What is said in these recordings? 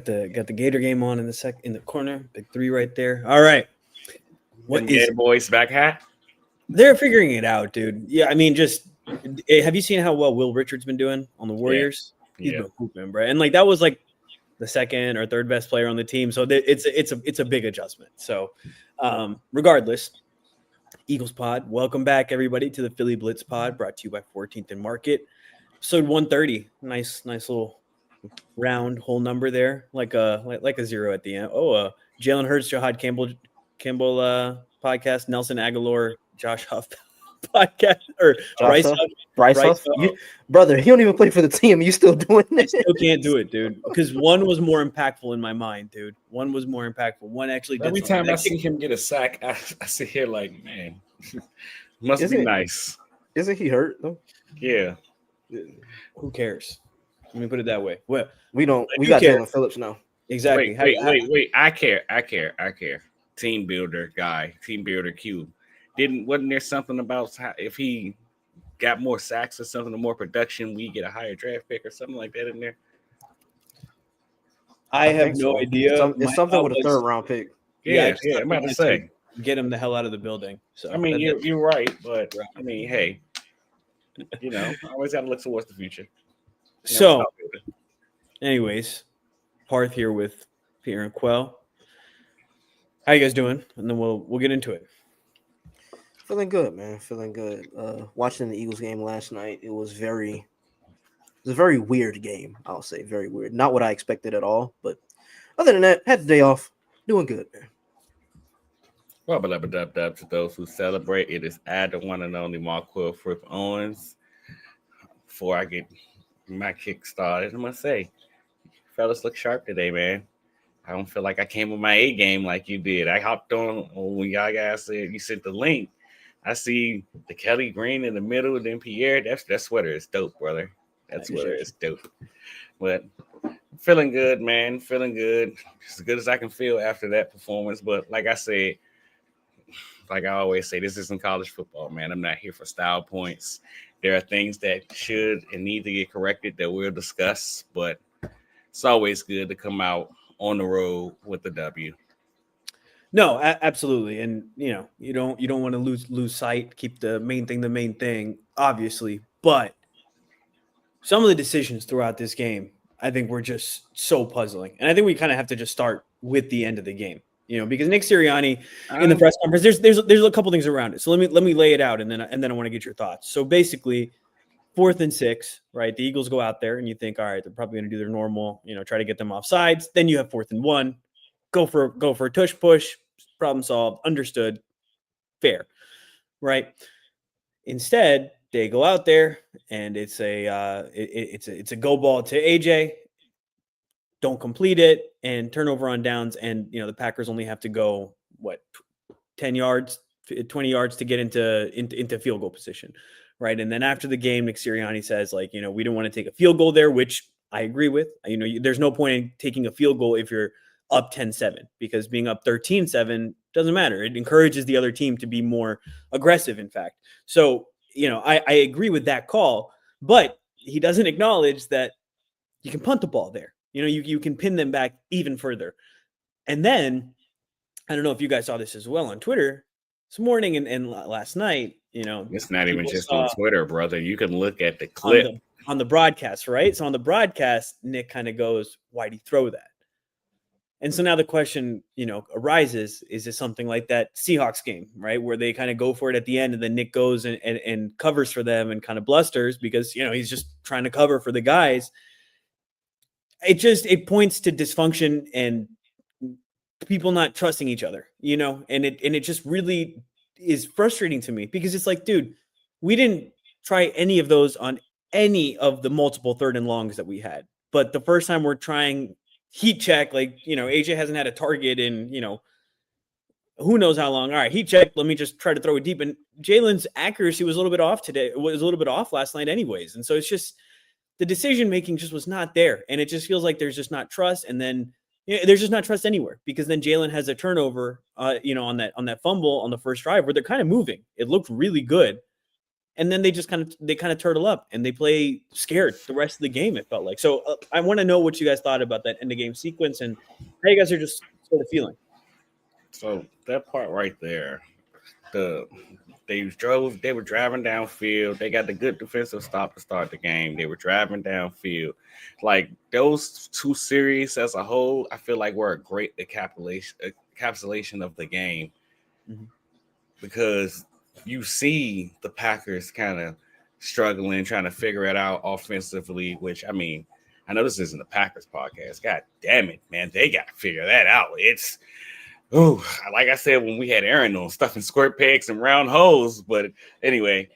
Got the Gator game on in the corner. Big 3 right there. All right. What is boys back hat? They're figuring it out, dude. Yeah, I mean, just have you seen how well Will Richard's been doing on the Warriors? Yeah. He's been hooping, bro. And like that was like the second or third best player on the team. So it's a big adjustment. So regardless, Eagles Pod, welcome back everybody to the Philly Blitz Pod, brought to you by 14th and Market. Episode 130. Nice little round whole number there, like a zero at the end. Jalen Hurts, Jahad Campbell podcast, Nelson Aguilar, Josh Huff podcast, or Bryce Huff. Brother, he don't even play for the team. You still doing this? I still can't do it, dude, because one was more impactful in my mind, dude. One was more impactful. One actually did every something. time I see him get a sack, I sit here like, man, must be nice. Isn't he hurt though? Yeah. Who cares? Let me put it that way. Well, we got Jaelan Phillips now. Exactly. Wait. I care. Team builder guy. Team builder Q. Wasn't there something about if he got more sacks or something, or more production, we get a higher draft pick or something like that in there? I have no idea. It's something with a third round pick. Yeah. I'm about to say, get him the hell out of the building. So I mean, you're right, but I mean, hey, I always got to look towards the future. So, anyways, Parth here with Pierre and Quell. How you guys doing? And then we'll get into it. Feeling good, man. Feeling good. Watching the Eagles game last night, it was a very weird game. I'll say very weird. Not what I expected at all. But other than that, had the day off. Doing good, man. Well, dub to those who celebrate. It is the one and only Quell Fripp Owens. Before I get my kick started, I'm gonna say, fellas look sharp today, man. I don't feel like I came with my A game like you did. I hopped on when y'all guys said you sent the link. I see the Kelly green in the middle, and then Pierre. That sweater is dope, brother. That sweater is dope. But feeling good, man. Feeling good. As good as I can feel after that performance. But like I said, like I always say, this isn't college football, man. I'm not here for style points. There are things that should and need to get corrected that we'll discuss, but it's always good to come out on the road with the W. No, absolutely. And you don't want to lose sight, keep the main thing, obviously. But some of the decisions throughout this game, I think were just so puzzling. And I think we kind of have to just start with the end of the game. Because Nick Sirianni in the press conference, there's a couple things around it. So let me lay it out, and then I want to get your thoughts. So basically, 4th and 6, right? The Eagles go out there, and you think, all right, they're probably going to do their normal, try to get them off sides. Then you have 4th and 1, go for a tush push, problem solved, understood, fair, right? Instead, they go out there, and it's a go ball to AJ. Don't complete it, and turnover on downs, and the Packers only have to go 10 yards, 20 yards to get into field goal position, right? And then after the game, Nick Sirianni says, we don't want to take a field goal there, which I agree with. There's no point in taking a field goal if you're up 10-7, because being up 13-7 doesn't matter. It encourages the other team to be more aggressive, in fact. So, I agree with that call, but he doesn't acknowledge that you can punt the ball there. You can pin them back even further. And then, I don't know if you guys saw this as well on Twitter this morning and last night, It's not even just on Twitter, brother. You can look at the clip. On the broadcast, right? So on the broadcast, Nick kind of goes, why'd he throw that? And so now the question, arises, is it something like that Seahawks game, right? Where they kind of go for it at the end, and then Nick goes and covers for them and kind of blusters because, he's just trying to cover for the guys. It points to dysfunction and people not trusting each other, and it just really is frustrating to me because it's like, dude, we didn't try any of those on any of the multiple 3rd and longs that we had. But the first time we're trying heat check, AJ hasn't had a target in, who knows how long. All right, heat check. Let me just try to throw it deep. And Jalen's accuracy was a little bit off today. It was a little bit off last night anyways. And so it's just, the decision-making just was not there. And it just feels like there's just not trust. And then there's just not trust anywhere because then Jalen has a turnover, on that fumble on the first drive where they're kind of moving. It looked really good. and then they kind of turtle up and they play scared the rest of the game. It felt like. So I want to know what you guys thought about that end of game sequence and how you guys are just sort of feeling. So that part right there, they were driving downfield. They got the good defensive stop to start the game. They were driving downfield. Like those two series as a whole, I feel like were a great encapsulation of the game. Mm-hmm. Because you see the Packers kind of struggling, trying to figure it out offensively, which I mean, I know this isn't a Packers podcast. God damn it, man. They got to figure that out. It's, like I said, when we had Aaron on stuffing squirt pegs and round holes. But anyway,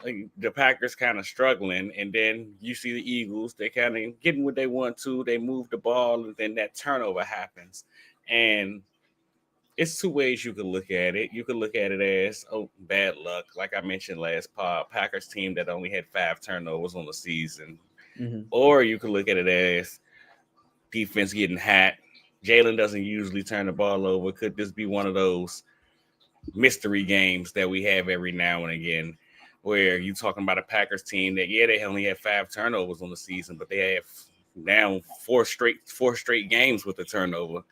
the Packers kind of struggling. And then you see the Eagles, they kind of getting what they want to. They move the ball, and then that turnover happens. And it's two ways you could look at it. You could look at it as, bad luck. Like I mentioned last pod, Packers team that only had 5 turnovers on the season. Mm-hmm. Or you could look at it as defense getting hacked. Jalen doesn't usually turn the ball over. Could this be one of those mystery games that we have every now and again where you're talking about a Packers team that, they only had 5 turnovers on the season, but they have now four straight games with a turnover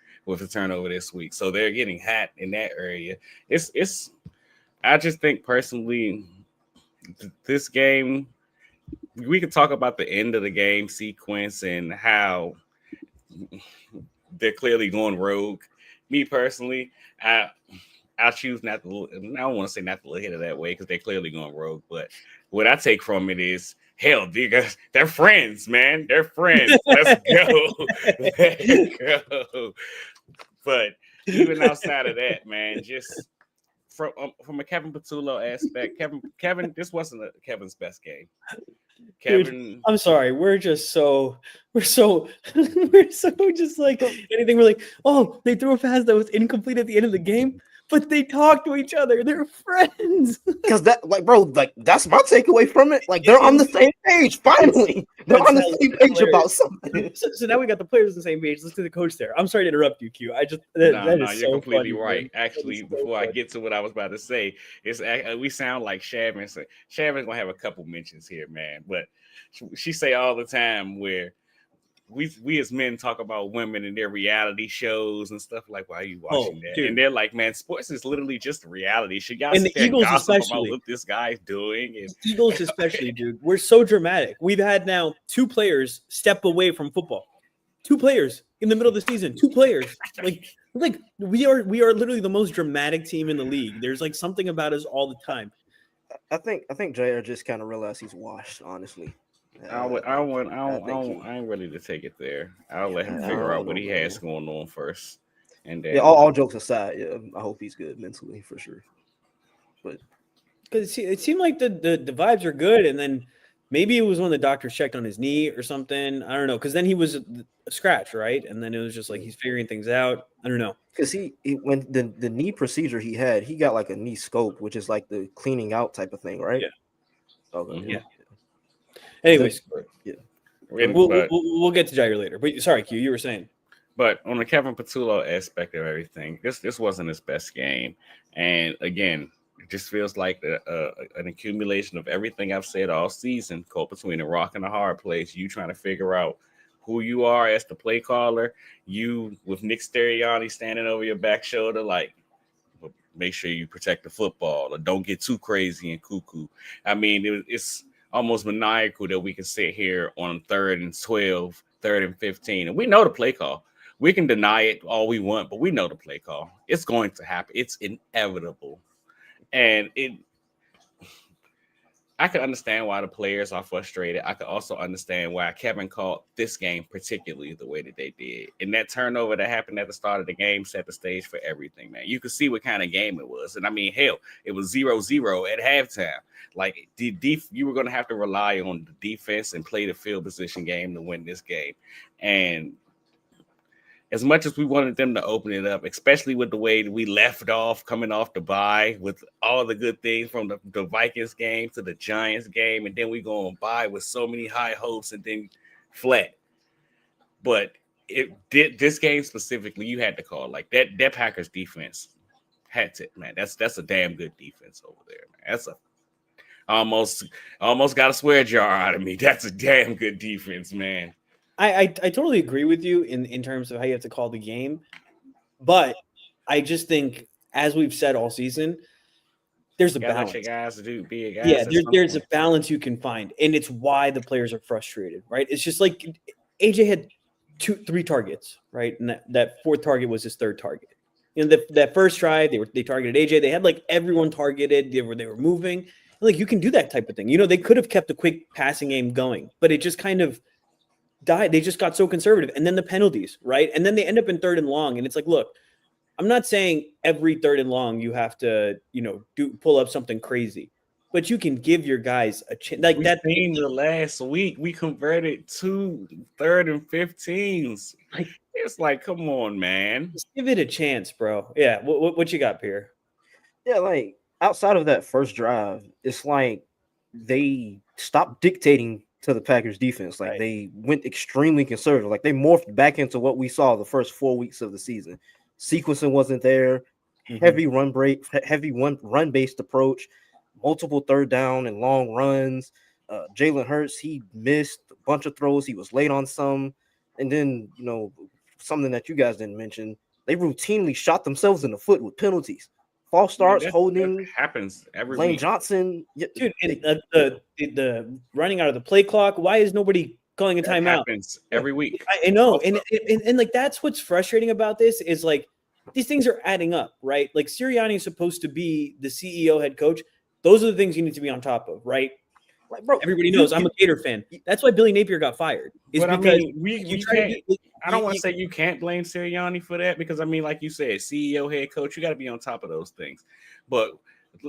this week. So they're getting hacked in that area. It's I just think personally this game, we could talk about the end of the game sequence and how they're clearly going rogue. Me personally, I choose not to. I don't want to say not to look at it that way because they're clearly going rogue. But what I take from it is, hell, they're friends, man. They're friends. Let's go. Let's go. But even outside of that, man, just from a Kevin Patullo aspect, Kevin, this wasn't Kevin's best game. Kevin, dude, I'm sorry. We're so just like anything. We're like, oh, they threw a pass that was incomplete at the end of the game, but they talk to each other. They're friends. Because that, like, bro, like that's my takeaway from it. Like they're on the same page. Finally, they're on the same page about something. So now we got the players on the same page. Let's do the coach there. I'm sorry to interrupt you, Q. You're so completely funny, right. Man. Actually, before I get to what I was about to say, we sound like Shavin. Shavin's gonna have a couple mentions here, man. But she say all the time where we as men talk about women and their reality shows and stuff like, why are you watching that? Dude. And they're like, man, sports is literally just a reality. Should y'all and sit the there Eagles and gossip especially about what this guy's doing? And Eagles especially, dude. We're so dramatic. We've had now 2 players step away from football. 2 players in the middle of the season. 2 players. Like we are literally the most dramatic team in the league. There's like something about us all the time. I think JR just kind of realized he's washed, honestly. I ain't ready to take it there. I'll let him figure out what he has going on first. And then, all jokes aside, I hope he's good mentally for sure. But because it seemed like the vibes are good, and then maybe it was when the doctors checked on his knee or something. I don't know, because then he was a scratch, right? And then it was just like he's figuring things out. I don't know. Because he when the knee procedure he got like a knee scope, which is like the cleaning out type of thing, right? Yeah. Okay. Yeah. Anyways, yeah. We'll get to Jair later. But sorry, Q, you were saying. But on the Kevin Patullo aspect of everything, this wasn't his best game. And again, it just feels like an accumulation of everything I've said all season, caught between a rock and a hard place. You trying to figure out who you are as the play caller. You with Nick Sirianni standing over your back shoulder, like, make sure you protect the football or don't get too crazy and cuckoo. I mean, it's almost maniacal that we can sit here on 3rd and 12, 3rd and 15, and we know the play call. We can deny it all we want, but we know the play call. It's going to happen. It's inevitable. And I can understand why the players are frustrated. I can also understand why Kevin called this game particularly the way that they did. And that turnover that happened at the start of the game set the stage for everything, man. You could see what kind of game it was. And I mean, hell, it was 0-0 at halftime. Like, you were going to have to rely on the defense and play the field position game to win this game. And as much as we wanted them to open it up, especially with the way that we left off coming off the bye with all the good things from the Vikings game to the Giants game, and then we go on bye with so many high hopes and then flat. But it did this game specifically, you had to call like that Packers defense had to, man. That's a damn good defense over there, man. Almost got a swear jar out of me. That's a damn good defense, man. I totally agree with you in terms of how you have to call the game, but I just think, as we've said all season, there's a Gotta let your balance. guys do big guys. Yeah, there's a balance you can find, and it's why the players are frustrated, right? It's just like AJ had 3 targets, right? And that fourth target was his third target. That first try, they targeted AJ. They had like everyone targeted. They were moving. Like, you can do that type of thing. They could have kept a quick passing game going, but it just kind of died. They just got so conservative, and then the penalties, right? And then they end up in 3rd and long, and it's like, look, I'm not saying every 3rd and long you have to, pull up something crazy, but you can give your guys a chance. Like that. The last week we converted 2 3rd and 15s. It's like, come on, man. Just give it a chance, bro. Yeah. What you got, Pierre? Yeah, like outside of that first drive, it's like they stopped dictating to the Packers defense. Like, they went extremely conservative. Like, they morphed back into what we saw the first 4 weeks of the season. Sequencing wasn't there. Heavy run based approach, multiple 3rd down and long runs. Jalen Hurts, he missed a bunch of throws. He was late on some. And then, something that you guys didn't mention, they routinely shot themselves in the foot with penalties. False starts, holding. That happens every Lane week. Johnson. Dude, and the running out of the play clock. Why is nobody calling a timeout? Happens every week. I know. And like, that's what's frustrating about this is, like, these things are adding up, right? Like, Sirianni is supposed to be the CEO head coach. Those are the things you need to be on top of, right? Like, bro, everybody knows I'm a Gator fan. That's why Billy Napier got fired. Is but because I don't want to say you can't blame Sirianni for that, because like you said, CEO, head coach, you got to be on top of those things. But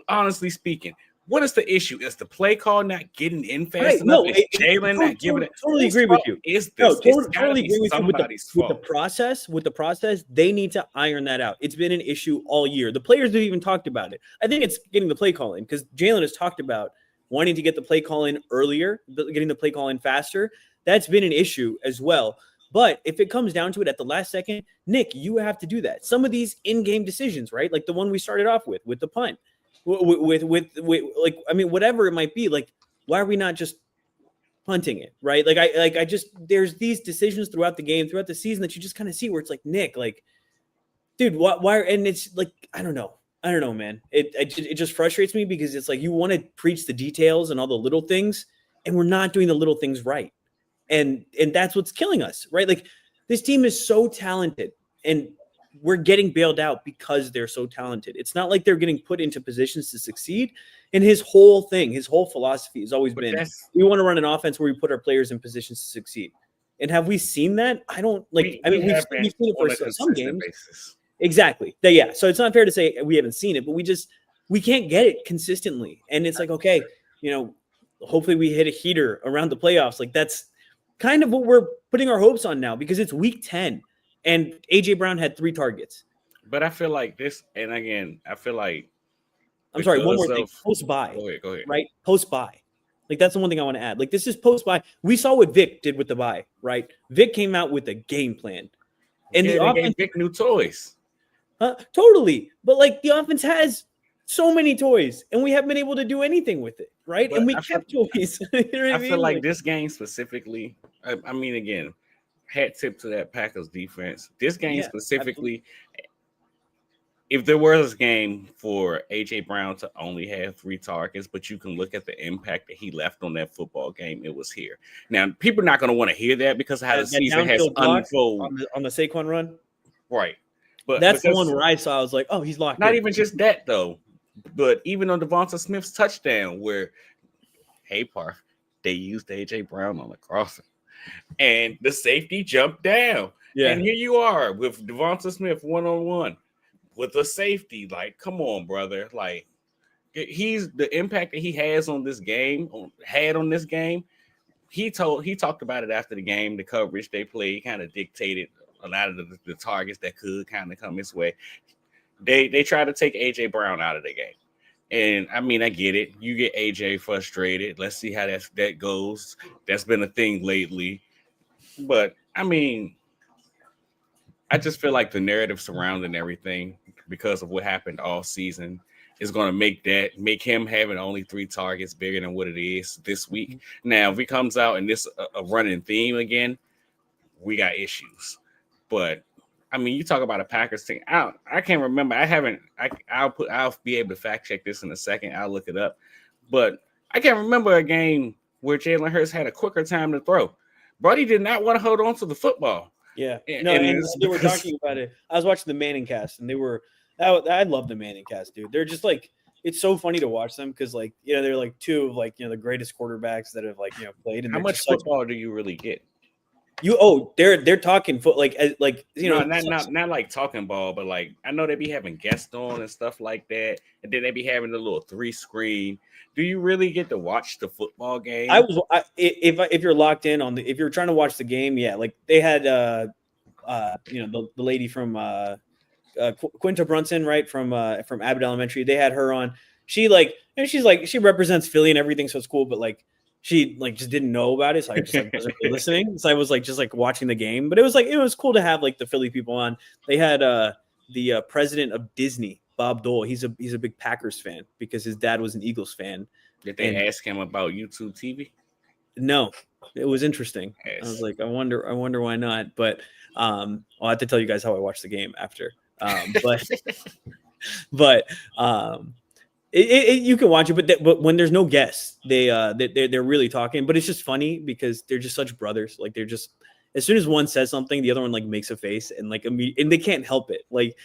honestly speaking, what is the issue? Is the play call not getting in fast enough? Is Jalen not giving it? Totally agree with you. Totally agree with you with the process. With the process, they need to iron that out. It's been an issue all year. The players have even talked about it. I think it's getting the play call in, because Jalen has talked about wanting to get the play call in earlier, getting the play call in faster. That's been an issue as well. But if it comes down to it at the last second, Nick, you have to do that. Some of these in-game decisions, right? Like the one we started off with the punt, with like, I mean, whatever it might be, like, why are we not just punting it, right? There's these decisions throughout the game, throughout the season, that you just kind of see where it's like, Nick, like, dude, why? And it's like, I don't know, man. It just frustrates me, because it's like, you want to preach the details and all the little things, and we're not doing the little things right. And that's what's killing us, right? Like, this team is so talented, and we're getting bailed out because they're so talented. It's not like they're getting put into positions to succeed. And his whole philosophy has always been, we want to run an offense where we put our players in positions to succeed. And have we seen that? I don't like. We've seen it for some games. Basis. Exactly. Yeah. So it's not fair to say we haven't seen it, but we can't get it consistently. And it's like, okay, hopefully we hit a heater around the playoffs. Like, that's kind of what we're putting our hopes on now, because it's week 10 and AJ Brown had 3 targets. But I feel like this, and again, I feel like, I'm sorry, one more thing. Post-bye. Go ahead. Right? Post-bye. Like, that's the one thing I want to add. Like, this is post-bye. We saw what Vic did with the bye, right? Vic came out with a game plan. And the offense gave Vic new toys. Totally. But, like, the offense has so many toys, and we haven't been able to do anything with it, right? But and we kept toys. You know what I mean? feel like this game specifically, I mean, again, hat tip to that Packers defense. This game specifically, if there was a game for AJ Brown to only have 3 targets, but you can look at the impact that he left on that football game, it was here. Now, people are not going to want to hear that, because of how the season has unfolded on the Saquon run, right? But that's the one where I saw. I was like, oh, he's locked. Not even just that though, but even on Devonta Smith's touchdown, where, hey, Parth, they used AJ Brown on the crossing, and the safety jumped down. Yeah. And here you are with Devonta Smith 1-on-1 with a safety. Like, come on, brother. Like, he's the impact that he has on this game, He talked about it after the game. The coverage they played kind of dictated a lot of the targets that could kind of come his way. They try to take AJ Brown out of the game. And I mean, I get it. You get AJ frustrated. Let's see how that goes. That's been a thing lately. But I mean, I just feel like the narrative surrounding everything, because of what happened all season, is going to make him having only 3 targets bigger than what it is this week. Now, if he comes out and this a running theme again, we got issues. But I mean, you talk about a Packers team. I can't remember. I'll be able to fact check this in a second. I'll look it up. But I can't remember a game where Jalen Hurts had a quicker time to throw. Brody did not want to hold on to the football. Yeah, And they were talking about it. I was watching the Manning cast, and they were. I love the Manning cast, dude. They're just like, it's so funny to watch them because, like, they're like 2 of like the greatest quarterbacks that have like played. And how much football do you really get? They're talking foot like not like talking ball, but like I know they be having guests on and stuff like that, and then they be having the little 3 screen. Do you really get to watch the football game? If you're locked in on if you're trying to watch the game, yeah, like they had the lady from Quinta Brunson, right, from Abbott Elementary. They had her on. She she represents Philly and everything, so it's cool, but like she like just didn't know about it, so I just like wasn't really listening. So I was like just like watching the game, but it was cool to have like the Philly people on. They had the president of Disney, Bob Dole. He's a big Packers fan because his dad was an Eagles fan. Did they ask him about YouTube TV? No, it was interesting. Yes. I was like, I wonder why not. But I'll have to tell you guys how I watched the game after. You can watch it, but when there's no guests, they're really talking. But it's just funny because they're just such brothers. Like they're just, as soon as one says something, the other one like makes a face and like and they can't help it. Like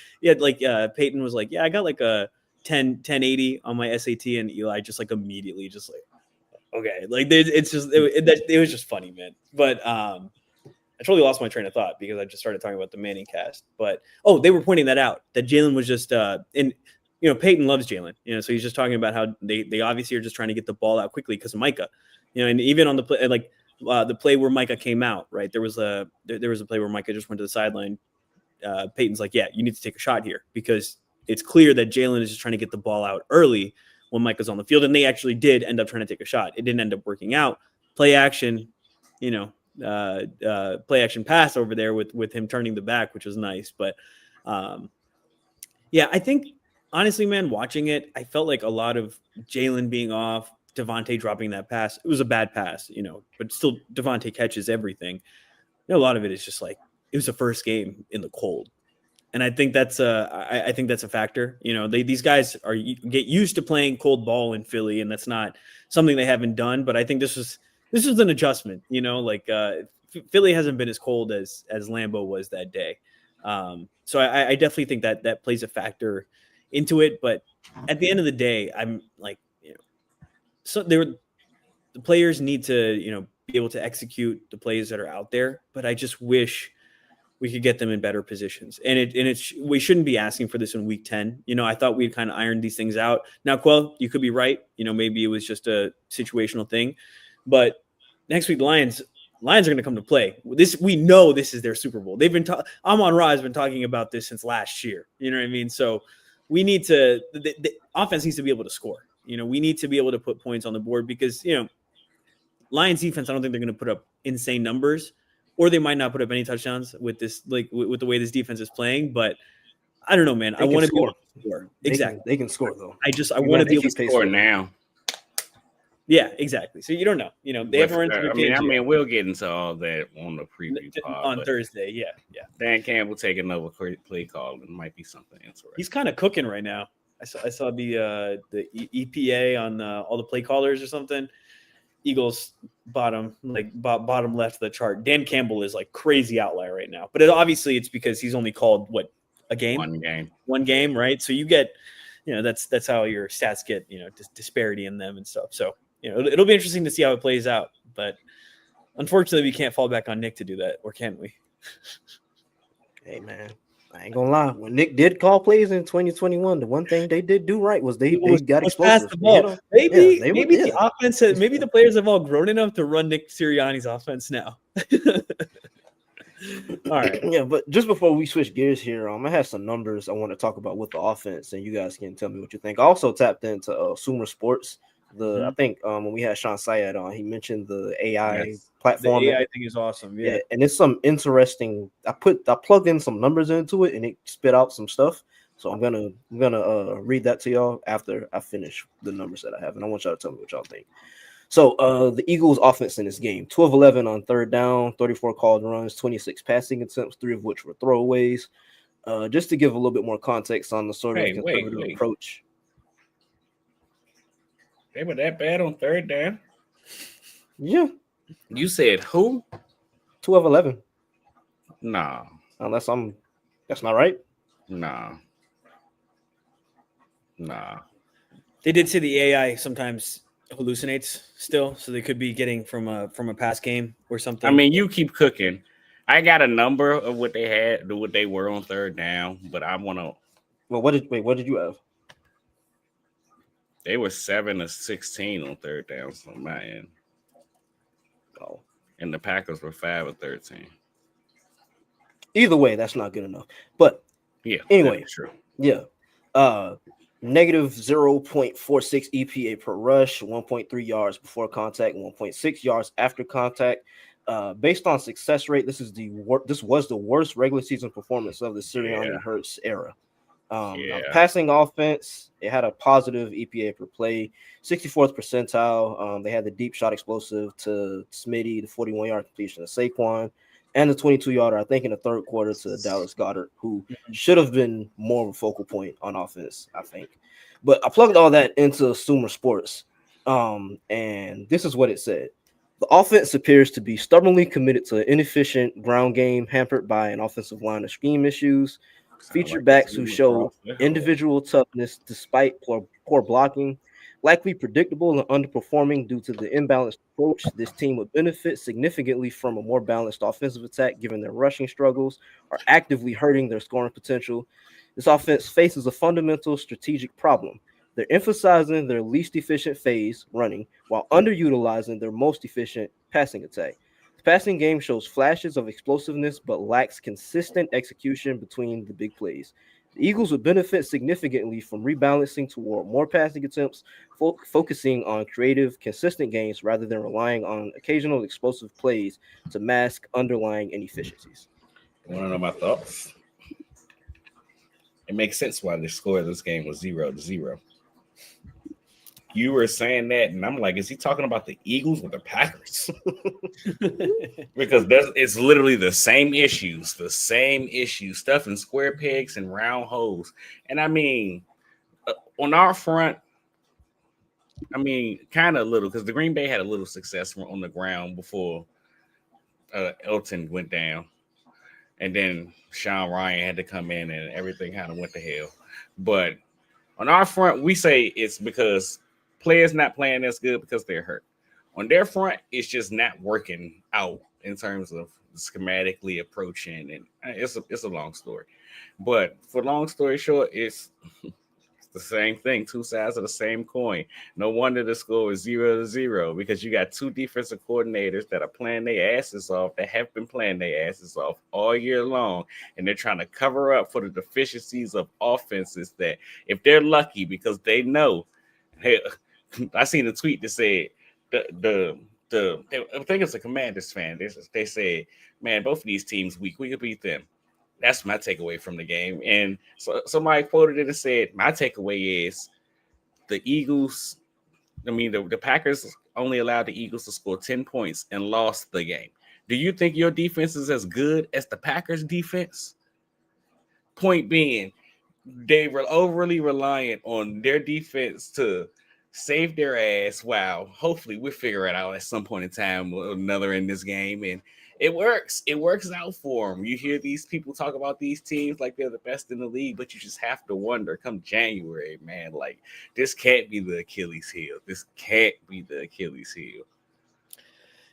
Peyton was like, yeah, I got like a 1080 on my SAT, and Eli just like immediately just like, okay, like it was just funny, man. But I totally lost my train of thought because I just started talking about the Manning cast. But they were pointing that out, that Jalen was just Peyton loves Jalen, so he's just talking about how they obviously are just trying to get the ball out quickly because of Micah, and even on the play, like the play where Micah came out, right, there was a play where Micah just went to the sideline. Peyton's like, yeah, you need to take a shot here because it's clear that Jalen is just trying to get the ball out early when Micah's on the field, and they actually did end up trying to take a shot. It didn't end up working out. Play action, play action pass over there with him turning the back, which was nice. But I think honestly, man, watching it, I felt like a lot of Jalen being off, Devontae dropping that pass. It was a bad pass, but still Devontae catches everything. A lot of it is just like it was the first game in the cold. And I think that's a factor. These guys get used to playing cold ball in Philly, and that's not something they haven't done. But I think this was an adjustment. Philly hasn't been as cold as Lambeau was that day. So I definitely think that plays a factor into it. But at the end of the day, I'm like, so the players need to be able to execute the plays that are out there. But I just wish we could get them in better positions. And we shouldn't be asking for this in week 10. I thought we'd kind of ironed these things out. Now, Quell, you could be right. Maybe it was just a situational thing. But next week, Lions are going to come to play. We know this is their Super Bowl. They've been Amon Ra has been talking about this since last year. You know what I mean? So we need to the offense needs to be able to score. We need to be able to put points on the board because, Lions defense, I don't think they're going to put up insane numbers, or they might not put up any touchdowns with this, like with the way this defense is playing. But I don't know, man. I want to be able to score. Exactly. They can score though. I want to be able to score now. Yeah, exactly. So you don't know. They haven't run into I mean, we'll get into all that on the preview pod, on Thursday. Yeah. Dan Campbell take another play call. It might be something interesting. He's kind of cooking right now. I saw the EPA on all the play callers or something. Eagles bottom left of the chart. Dan Campbell is like crazy outlier right now, but obviously it's because he's only called a game, one game, right? So you get, that's how your stats get, disparity in them and stuff. So it'll be interesting to see how it plays out. But unfortunately, we can't fall back on Nick to do that, or can we? Hey man, I ain't gonna lie. When Nick did call plays in 2021, the one thing they did do right was they got explosive. The ball. Maybe the offense, maybe the players have all grown enough to run Nick Sirianni's offense now. All right. Yeah, but just before we switch gears here, I have some numbers I want to talk about with the offense, and you guys can tell me what you think. I also tapped into Sumer Sports. I think when we had Sean Syed on, he mentioned the AI platform. The AI thing is awesome. Yeah, and it's some interesting. I plugged in some numbers into it, and it spit out some stuff. So I'm gonna read that to y'all after I finish the numbers that I have, and I want y'all to tell me what y'all think. So the Eagles' offense in this game: 12 11 on third down, 34 called runs, 26 passing attempts, 3 of which were throwaways. Just to give a little bit more context on the sort of Hey, wait. conservative approach. They were that bad on third down. Yeah, You said who? 12 11. Nah, Unless that's not right. nah, nah. They did say the AI sometimes hallucinates still, so they could be getting from a past game or something. I mean, you keep cooking. I got a number of what they had, what they were on third down, but I want to. Well, what did you have? They were 7 of 16 on third downs on my end, Oh, and the Packers were 5 of 13. either way, that's not good enough. But Yeah, anyway, that's true. yeah. Negative 0.46 EPA per rush, 1.3 yards before contact, 1.6 yards after contact. Based on success rate, this was the worst regular season performance of the Sirianni Hurts era. Now the passing offense, it had a positive EPA per play, 64th percentile. They had the deep shot explosive to Smitty, the 41-yard completion to Saquon, and the 22-yarder, I think, in the third quarter to Dallas Goedert, who should have been more of a focal point on offense, I think. But I plugged all that into Sumer Sports, and this is what it said. The offense appears to be stubbornly committed to an inefficient ground game hampered by an offensive line of scheme issues, feature backs who show individual toughness despite poor blocking, likely predictable and underperforming due to the imbalanced approach. This team would benefit significantly from a more balanced offensive attack given their rushing struggles are actively hurting their scoring potential. This offense faces a fundamental strategic problem. They're emphasizing their least efficient phase, running, while underutilizing their most efficient passing attack. The passing game shows flashes of explosiveness but lacks consistent execution between the big plays. The Eagles would benefit significantly from rebalancing toward more passing attempts, focusing on creative, consistent gains rather than relying on occasional explosive plays to mask underlying inefficiencies. You want to know my thoughts? It makes sense why the score of this game was 0-0. You were saying that, and I'm like, is he talking about the Eagles or the Packers? Because it's literally the same issues, stuff in square pegs and round holes. And I mean, on our front, I mean, kind of little, because the Green Bay had a little success on the ground before Elton went down. And then Sean Ryan had to come in and everything kind of went to hell. But on our front, we say it's because players not playing as good because they're hurt. On their front, it's just not working out in terms of schematically approaching, and it's a long story. But for long story short, it's the same thing, two sides of the same coin. No wonder the score is 0-0 because you got two defensive coordinators that are playing their asses off, that have been playing their asses off all year long, and they're trying to cover up for the deficiencies of offenses that, if they're lucky, because they know. Hey, I seen a tweet that said I think it's a Commanders fan. They said, "Man, both of these teams weak. We could beat them." That's my takeaway from the game. And so somebody quoted it and said, "My takeaway is the Eagles. I mean, the Packers only allowed the Eagles to score 10 points and lost the game. Do you think your defense is as good as the Packers' defense?" Point being, they were overly reliant on their defense to save their ass. Wow. Hopefully we'll figure it out at some point in time or another in this game. And it works. It works out for them. You hear these people talk about these teams like they're the best in the league, but you just have to wonder come January, man, like this can't be the Achilles heel. This can't be the Achilles heel.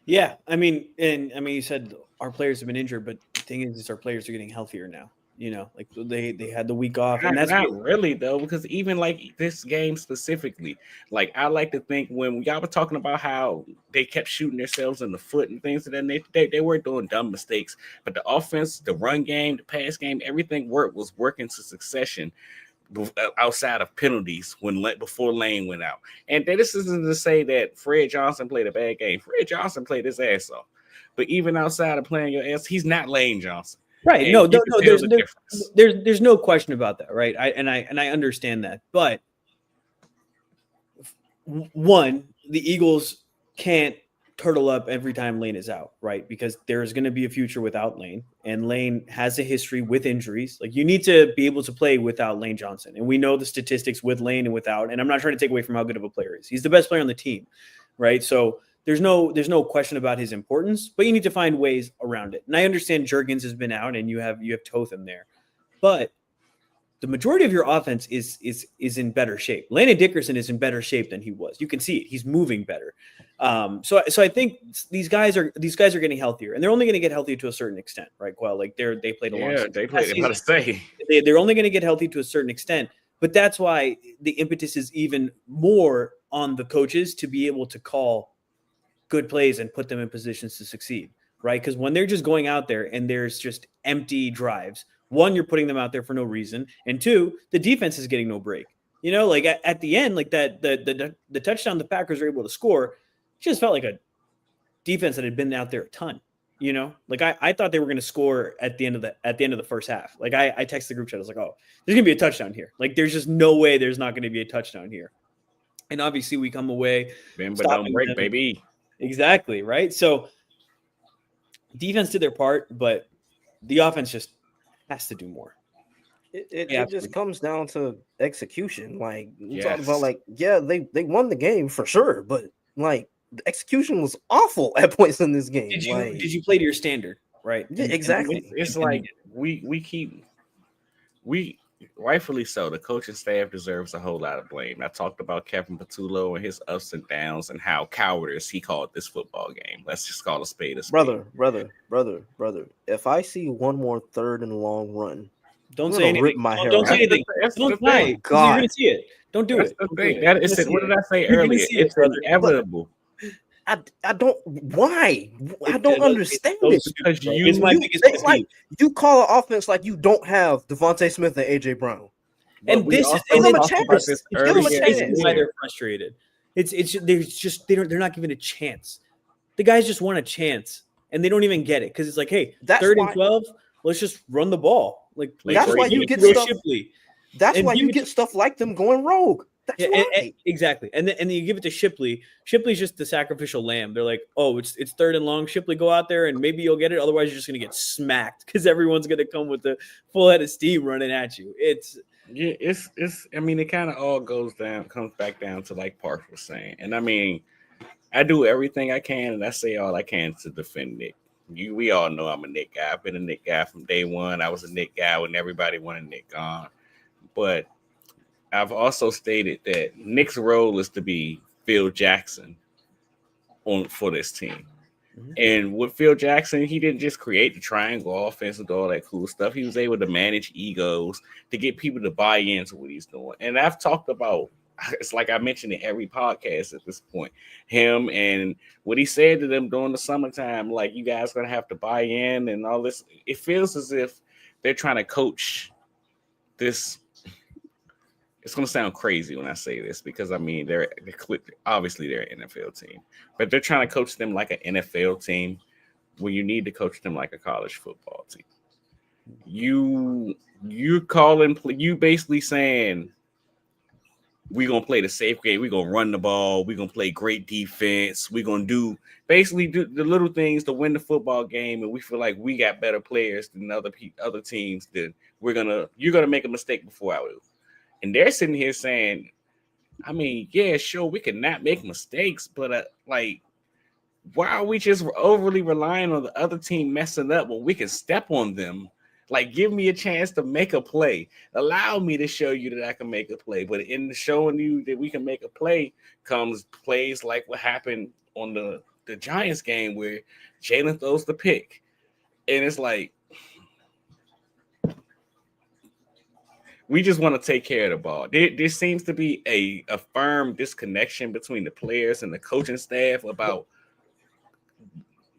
Yeah. I mean, you said our players have been injured, but the thing is our players are getting healthier now. You know, like they had the week off, and that's not really though, because even like this game specifically, like I like to think when y'all were talking about how they kept shooting themselves in the foot and things, and then they were doing dumb mistakes, but the offense, the run game, the pass game, everything was working to succession outside of penalties before Lane went out. And this isn't to say that Fred Johnson played a bad game. Fred Johnson played his ass off, but even outside of playing your ass, he's not Lane Johnson. Right. And No, you no, can no. tell the difference. There's no question about that, right? I understand that, but one, the Eagles can't turtle up every time Lane is out, right? Because there's going to be a future without Lane, and Lane has a history with injuries. Like you need to be able to play without Lane Johnson, and we know the statistics with Lane and without. And I'm not trying to take away from how good of a player he is. He's the best player on the team, right? So there's no question about his importance, but you need to find ways around it. And I understand Jurgens has been out, and you have Totham there, but the majority of your offense is in better shape. Landon Dickerson is in better shape than he was. You can see it; he's moving better. So I think these guys are getting healthier, and they're only going to get healthy to a certain extent, right? Quell, like they played a long season. They played. About to say they're only going to get healthy to a certain extent, but that's why the impetus is even more on the coaches to be able to call good plays and put them in positions to succeed, right? Because when they're just going out there and there's just empty drives, one, you're putting them out there for no reason, and two, the defense is getting no break. You know, like at the end, like that the touchdown the Packers were able to score just felt like a defense that had been out there a ton. You know, like I thought they were going to score at the end of the first half. Like I texted the group chat, I was like, oh, there's gonna be a touchdown here. Like there's just no way there's not going to be a touchdown here. And obviously we come away. bend but don't break, baby. Exactly, right? So defense did their part, but the offense just has to do more. It just comes down to execution. Like you talk Yes. about, like, yeah, they won the game for sure, but like the execution was awful at points in this game. Did like, you play to your standard, right? Yeah, exactly. It's like we rightfully so. The coaching staff deserves a whole lot of blame. I talked about Kevin Patullo and his ups and downs and how cowardice he called this football game. Let's just call a spade a spade. Brother. If I see one more third and long run, Don't I'm say gonna anything. rip my hair Don't out. say anything. That's Don't the try thing. it. 'Cause you're gonna see it. Don't do That's it. the Don't do thing. it. That You're is gonna it. What see did I say You're gonna earlier? see it, It's brother. inevitable. I don't. Why? I don't It's understand so it. stupid, Because bro. you- It's my You, biggest it's pet like peeve. you call an offense like you don't have Devontae Smith and AJ Brown. But And we this is also Give them a talked chance. about this Give them a earlier. chance. in This the is why year. they're frustrated. They're not given a chance. The guys just want a chance, and they don't even get it because it's like, hey, That's third and why- 12, let's just run the ball. Like That's why you get go stuff- Shipley. That's And why give you it get stuff like them going rogue. That's Yeah, why. exactly. And then you give it to Shipley. Shipley's just the sacrificial lamb. They're like, oh, it's third and long. Shipley, go out there and maybe you'll get it. Otherwise, you're just gonna get smacked because everyone's gonna come with the full head of steam running at you. It's I mean, it kind of all comes back down to like Parth was saying. And I mean, I do everything I can and I say all I can to defend Nick. We all know I'm a Nick guy. I've been a Nick guy from day one. I was a Nick guy when everybody wanted Nick gone. But I've also stated that Nick's role is to be Phil Jackson for this team. Mhm. And with Phil Jackson, he didn't just create the triangle offense and all that cool stuff. He was able to manage egos to get people to buy into what he's doing. And I've talked about, it's like I mentioned in every podcast at this point, him and what he said to them during the summertime, like, you guys going to have to buy in and all this. It feels as if they're trying to coach this. It's going to sound crazy when I say this because, I mean, they're obviously they're an NFL team, but they're trying to coach them like an NFL team when you need to coach them like a college football team. You basically saying we're going to play the safe game. We're going to run the ball. We're going to play great defense. We're going to do the little things to win the football game. And we feel like we got better players than other teams. Then you're going to make a mistake before I will. And they're sitting here saying, I mean, yeah, sure, we can not make mistakes, but like, why are we just overly relying on the other team messing up when we can step on them? Like, give me a chance to make a play. Allow me to show you that I can make a play. But in showing you that we can make a play comes plays like what happened on the Giants game where Jalen throws the pick. And it's like, we just want to take care of the ball. There seems to be a firm disconnection between the players and the coaching staff about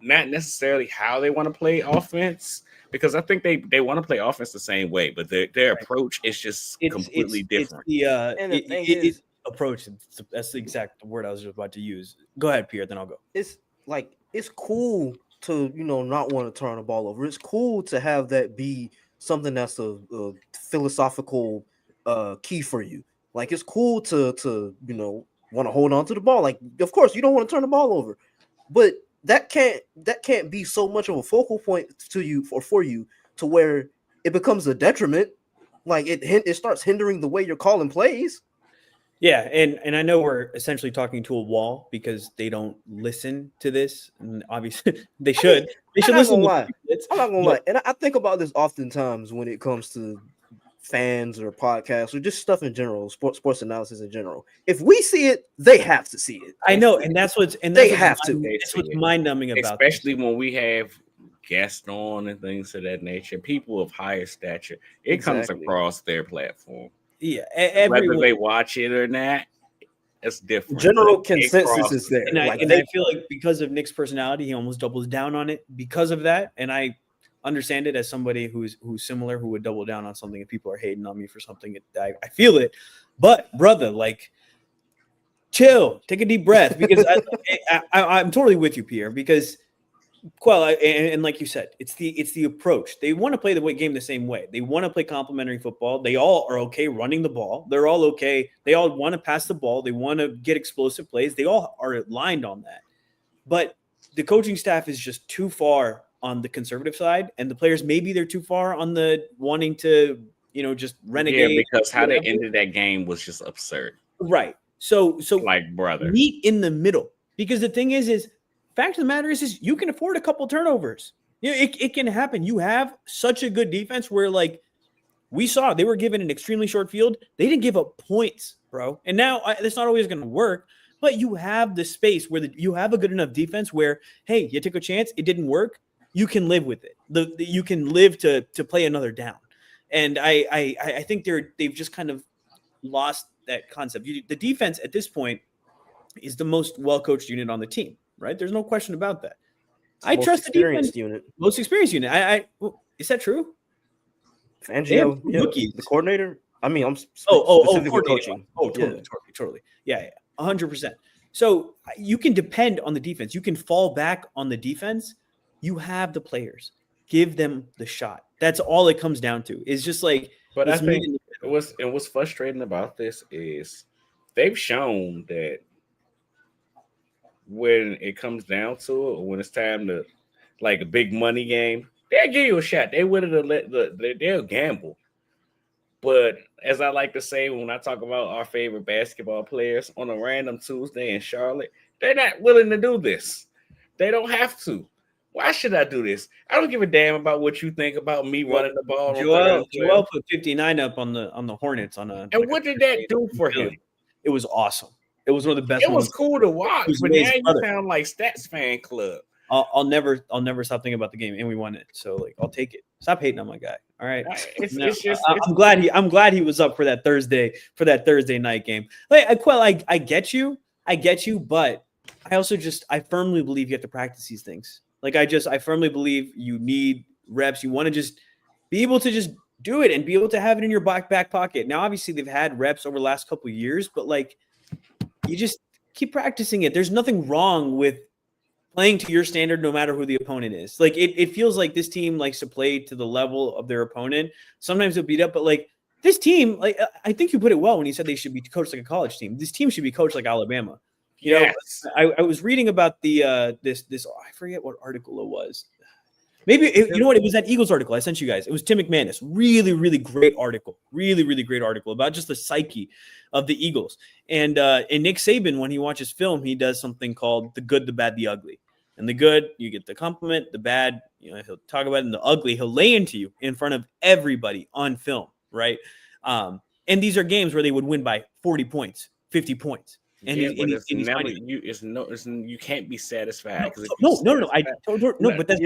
not necessarily how they want to play offense, because I think they want to play offense the same way, but their approach is just completely different. And the thing is, approach. That's the exact word I was just about to use. Go ahead, Pierre, then I'll go. it's like it's cool to not want to turn the ball over. It's cool to have that be something that's a philosophical key for you. Like it's cool to want to hold on to the ball. Like of course you don't want to turn the ball over, but that can't be so much of a focal point to you for you to where it becomes a detriment. Like it starts hindering the way you're calling plays. Yeah, and I know we're essentially talking to a wall because they don't listen to this, and obviously they should. They should listen. I'm not gonna lie, and I think about this oftentimes when it comes to fans or podcasts or just stuff in general, sports analysis in general. If we see it, they have to see it. I know, and that's what's mind numbing about, especially when we have guests on and things of that nature. People of higher stature, it comes across their platform. Yeah, whether they watch it or not, it's different. General consensus is there, and I feel like because of Nick's personality, he almost doubles down on it because of that, and I understand it as somebody who's similar, who would double down on something if people are hating on me for something. I feel it, but brother, like, chill, take a deep breath, because I'm totally with you, Pierre, because Quell, and like you said, it's the approach. They want to play the game the same way. They want to play complementary football. They all are okay running the ball. They're all okay. They all want to pass the ball. They want to get explosive plays. They all are aligned on that. But the coaching staff is just too far on the conservative side, and the players, maybe they're too far on the wanting to, just renegade. Yeah, because how they ended that game was just absurd. Right. So like, brother, meet in the middle, because the thing is fact of the matter is you can afford a couple turnovers. It can happen. You have such a good defense where, like, we saw they were given an extremely short field. They didn't give up points, bro. And now that's not always going to work, but you have the space where you have a good enough defense where, hey, you took a chance, it didn't work, you can live with it. You can live to play another down. And I think they've just kind of lost that concept. The defense at this point is the most well-coached unit on the team. Right, there's no question about that. I trust the defense unit, most experienced unit. Is that true? Fangio, the coordinator. I mean, I'm coaching. Totally. Yeah, 100%. So you can depend on the defense. You can fall back on the defense. You have the players. Give them the shot. That's all it comes down to. It's just like. But I think what's frustrating about this is they've shown that when it comes down to it, when it's time to, like, a big money game, they'll give you a shot. They they'll gamble. But as I like to say when I talk about our favorite basketball players on a random Tuesday in Charlotte, they're not willing to do this. They don't have to. Why should I do this? I don't give a damn about what you think about me running the ball. Joel put 59 up on the Hornets on a. And what did that do for him? It was awesome. It was one of the best. It was cool to watch, but now you sound like Stats Fan Club. I'll never stop thinking about the game, and we won it. So, like, I'll take it. Stop hating on my guy. All right. I'm glad he was up for that Thursday night game. Like, Quell, I get you, but I firmly believe you have to practice these things. Like, I firmly believe you need reps. You want to just be able to just do it and be able to have it in your back pocket. Now, obviously, they've had reps over the last couple of years, but, like, you just keep practicing it. There's nothing wrong with playing to your standard, no matter who the opponent is. Like, it feels like this team likes to play to the level of their opponent. Sometimes they'll beat up, but, like, this team, like, I think you put it well when you said they should be coached like a college team. This team should be coached like Alabama. You know, I was reading about the this I forget what article it was. Maybe you know what, it was that Eagles article I sent you guys. It was Tim McManus. Really, really great article. Really, really great article about just the psyche of the Eagles. And Nick Saban, when he watches film, he does something called the good, the bad, the ugly. And the good, you get the compliment. The bad, he'll talk about it. And the ugly, he'll lay into you in front of everybody on film, right? And these are games where they would win by 40 points, 50 points. And you can't be satisfied. No. But that's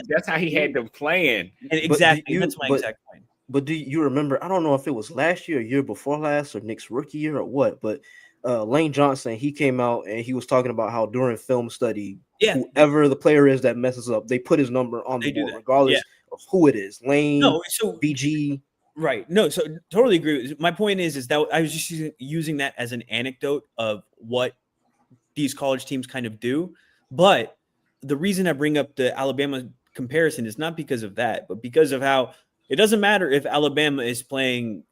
that's how he had them playing. Exactly. That's my exact point. But do you remember? I don't know if it was last year, year before last, or Nick's rookie year or what. But Lane Johnson, he came out and he was talking about how during film study, whoever the player is that messes up, they put his number on the board, regardless of who it is. Lane, BG. Right. No, so totally agree. My point is that I was just using that as an anecdote of what these college teams kind of do. But the reason I bring up the Alabama comparison is not because of that, but because of how it doesn't matter if Alabama is playing,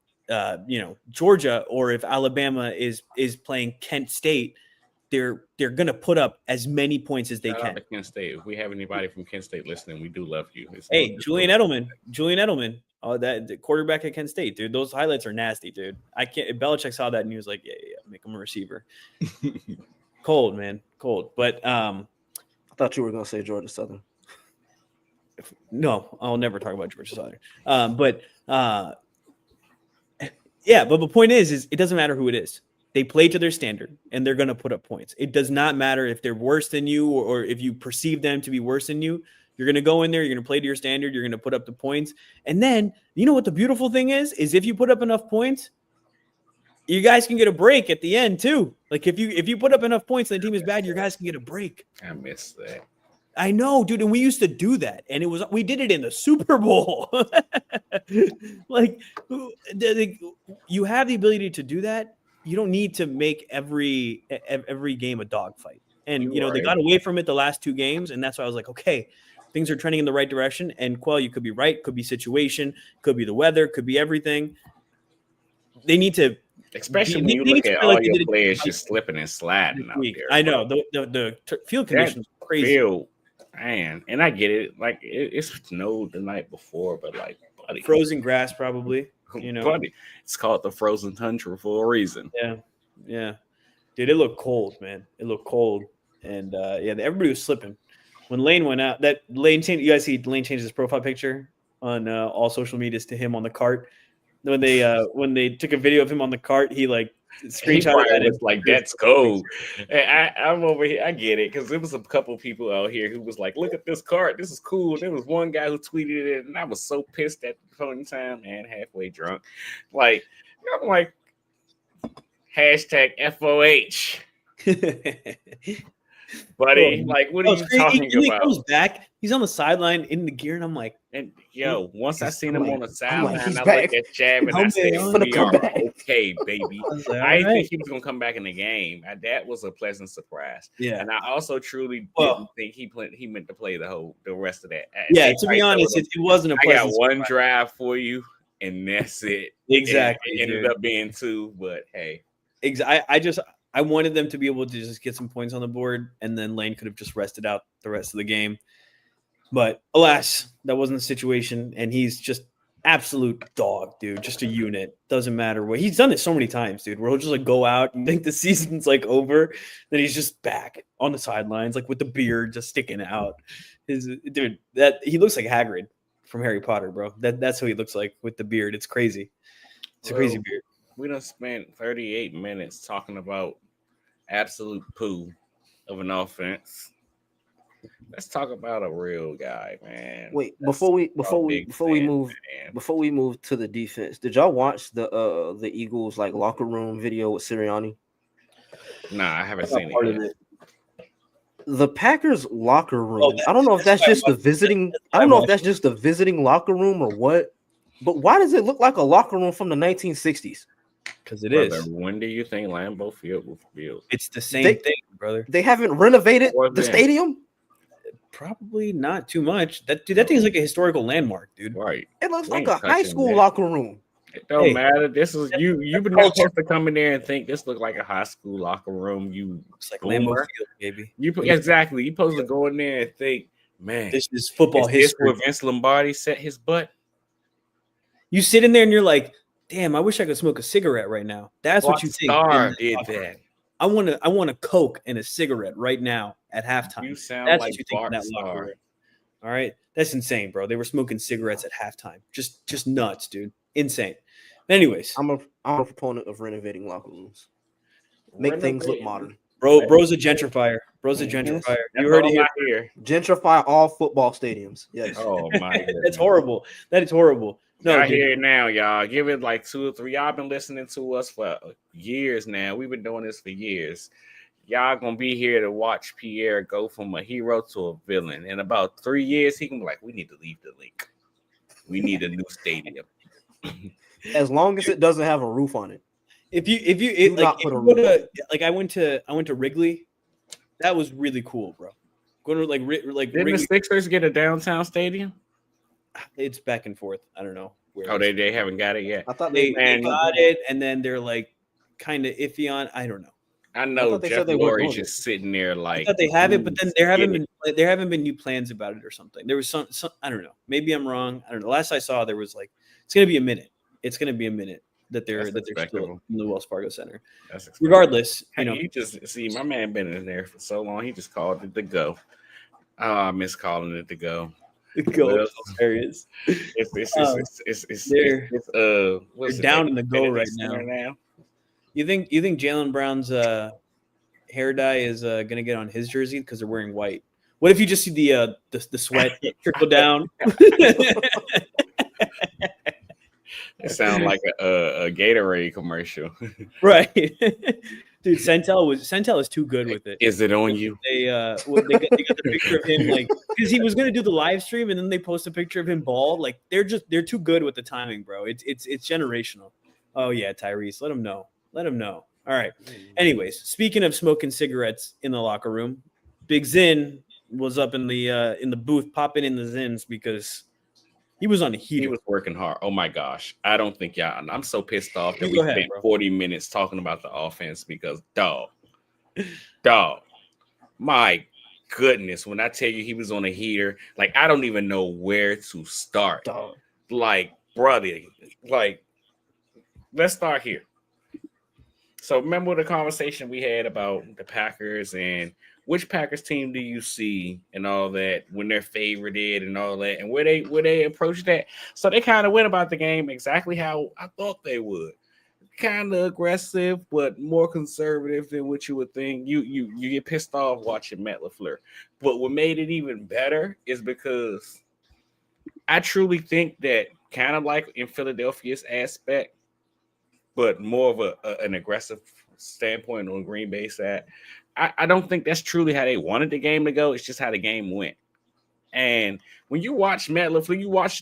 Georgia, or if Alabama is playing Kent State. They're gonna put up as many points as they Shout out can. to Kent State. If we have anybody from Kent State listening, we do love you. Hey, Julian Edelman. Oh, that the quarterback at Kent State, dude. Those highlights are nasty, dude. I can't. Belichick saw that and he was like, "Yeah, make him a receiver." Cold, man, cold. But I thought you were gonna say Georgia Southern. no, I'll never talk about Georgia Southern. But the point is it doesn't matter who it is. They play to their standard, and they're going to put up points. It does not matter if they're worse than you or if you perceive them to be worse than you. You're going to go in there. You're going to play to your standard. You're going to put up the points. And then, you know what the beautiful thing is if you put up enough points, you guys can get a break at the end too. Like if you put up enough points and the team is bad, your guys can get a break. I miss that. I know, dude, and we used to do that, and we did it in the Super Bowl. Like, you have the ability to do that. You don't need to make every game a dogfight. And they got away from it the last 2 games, and that's why I was like, okay, things are trending in the right direction. And Quell, you could be right, could be situation, could be the weather, could be everything. They need to, especially when you look at all your players just slipping and sliding out there. I know the field conditions are crazy. Man, and I get it. Like it snowed the night before, but like, buddy, frozen grass probably. Buddy, it's called the frozen tundra for a reason. Yeah, dude, it looked cold, man. It looked cold, and everybody was slipping when Lane went out. That Lane changed. You guys see Lane changed his profile picture on all social medias to him on the cart. When they took a video of him on the cart, he like screenshot it. It's like, that's cold. And I'm over here. I get it, because there was a couple people out here who was like, look at this cart. This is cool. There was one guy who tweeted it, and I was so pissed at the point in time, man, halfway drunk. Like, I'm like, #FOH. Buddy, like, what are you talking about? He comes back. He's on the sideline in the gear, and I'm like, once I seen him on the sideline, I looked at Chad and I said, "We are okay, baby." I didn't think he was gonna come back in the game. That was a pleasant surprise. Yeah, and I also truly didn't think he meant to play the rest of that. To be honest, it wasn't a pleasant surprise. I got one drive for you, and that's it. Exactly. It ended up being 2, but hey, I wanted them to be able to just get some points on the board, and then Lane could have just rested out the rest of the game. But alas, that wasn't the situation, and he's just absolute dog, dude. Just a unit. Doesn't matter what. He's done it so many times, dude, where he'll just like go out and think the season's like over, then he's just back on the sidelines, like with the beard just sticking out. That he looks like Hagrid from Harry Potter, bro. That's who he looks like with the beard. It's crazy. It's a crazy beard. We done spent 38 minutes talking about absolute poo of an offense. Let's talk about a real guy, man. Wait, before we move to the defense, did y'all watch the Eagles like locker room video with Sirianni? Nah, I haven't seen it yet. The Packers locker room. I don't know if that's just the visiting. I don't know if that's just the visiting locker room or what. But why does it look like a locker room from the 1960s? Because it is. When do you think Lambeau Field will feel? It's the same thing, brother. They haven't renovated the stadium. Probably not too much. That thing is like a historical landmark, dude. Right. It looks like a high school locker room. It don't matter. This is you've been supposed to come in there and think this looks like a high school locker room. Looks like Lambeau Field, baby. Exactly. You're supposed to go in there and think, man, this is football history. This where Vince Lombardi set his butt. You sit in there and you're like, damn, I wish I could smoke a cigarette right now. That's what you think. Star did that. I want a Coke and a cigarette right now at halftime. You sound That's like what you think in that locker room. All right, that's insane, bro. They were smoking cigarettes at halftime. Just nuts, dude. Insane. Anyways, I'm a proponent of renovating locker rooms. Make things look modern. Bro's a gentrifier. You heard it here. Gentrify all football stadiums. Yes. Oh my goodness. That's horrible. That is horrible. No, I hear it now, y'all. Give it like 2 or 3. Y'all been listening to us for years now. We've been doing this for years. Y'all gonna be here to watch Pierre go from a hero to a villain. In about 3 years, he can be like, we need to leave the link. We need a new stadium. As long as it doesn't have a roof on it. I went to Wrigley. That was really cool, bro. going to Didn't the Sixers get a downtown stadium? It's back and forth. I don't know where. Oh, they haven't got it yet. I thought they they got it, and then they're like kind of iffy on. I don't know. I know thought they Jeff said they weren't Lurie's doing just sitting there I like. thought they have it, but then there haven't been new plans about it or something. There was some I don't know. Maybe I'm wrong. I don't know. Last I saw, there was like it's going to be a minute. It's going to be a minute that they're still in the Wells Fargo Center. Regardless, you just see my man been in there for so long. He just called it the go. Oh, I miss calling it the go. The go hilarious. They're down in the go right now. You think Jaylen Brown's hair dye is gonna get on his jersey because they're wearing white? What if you just see the sweat trickle down? It sounds like a Gatorade commercial, right? Dude, Sentel is too good with it. Is it on you? They got the picture of him like because he was gonna do the live stream and then they post a picture of him bald. Like they're too good with the timing, bro. It's generational. Oh yeah, Tyrese, let him know. All right. Anyways, speaking of smoking cigarettes in the locker room, Big Zin was up in the booth popping in the Zins because he was on a heater. He was working hard. Oh my gosh. I don't think y'all. I'm so pissed off that we spent 40 minutes talking about the offense because dog. My goodness. When I tell you he was on a heater, like I don't even know where to start. Dog. Like, brother, like, let's start here. So remember the conversation we had about the Packers and which Packers team do you see and all that when they're favorited and all that and where they approach that. So they kind of went about the game exactly how I thought they would. Kind of aggressive, but more conservative than what you would think. You get pissed off watching Matt LaFleur. But what made it even better is because I truly think that kind of like in Philadelphia's aspect, but more of an aggressive standpoint on Green Bay side. I don't think that's truly how they wanted the game to go. It's just how the game went. And when you watch Matt LaFleur, you watch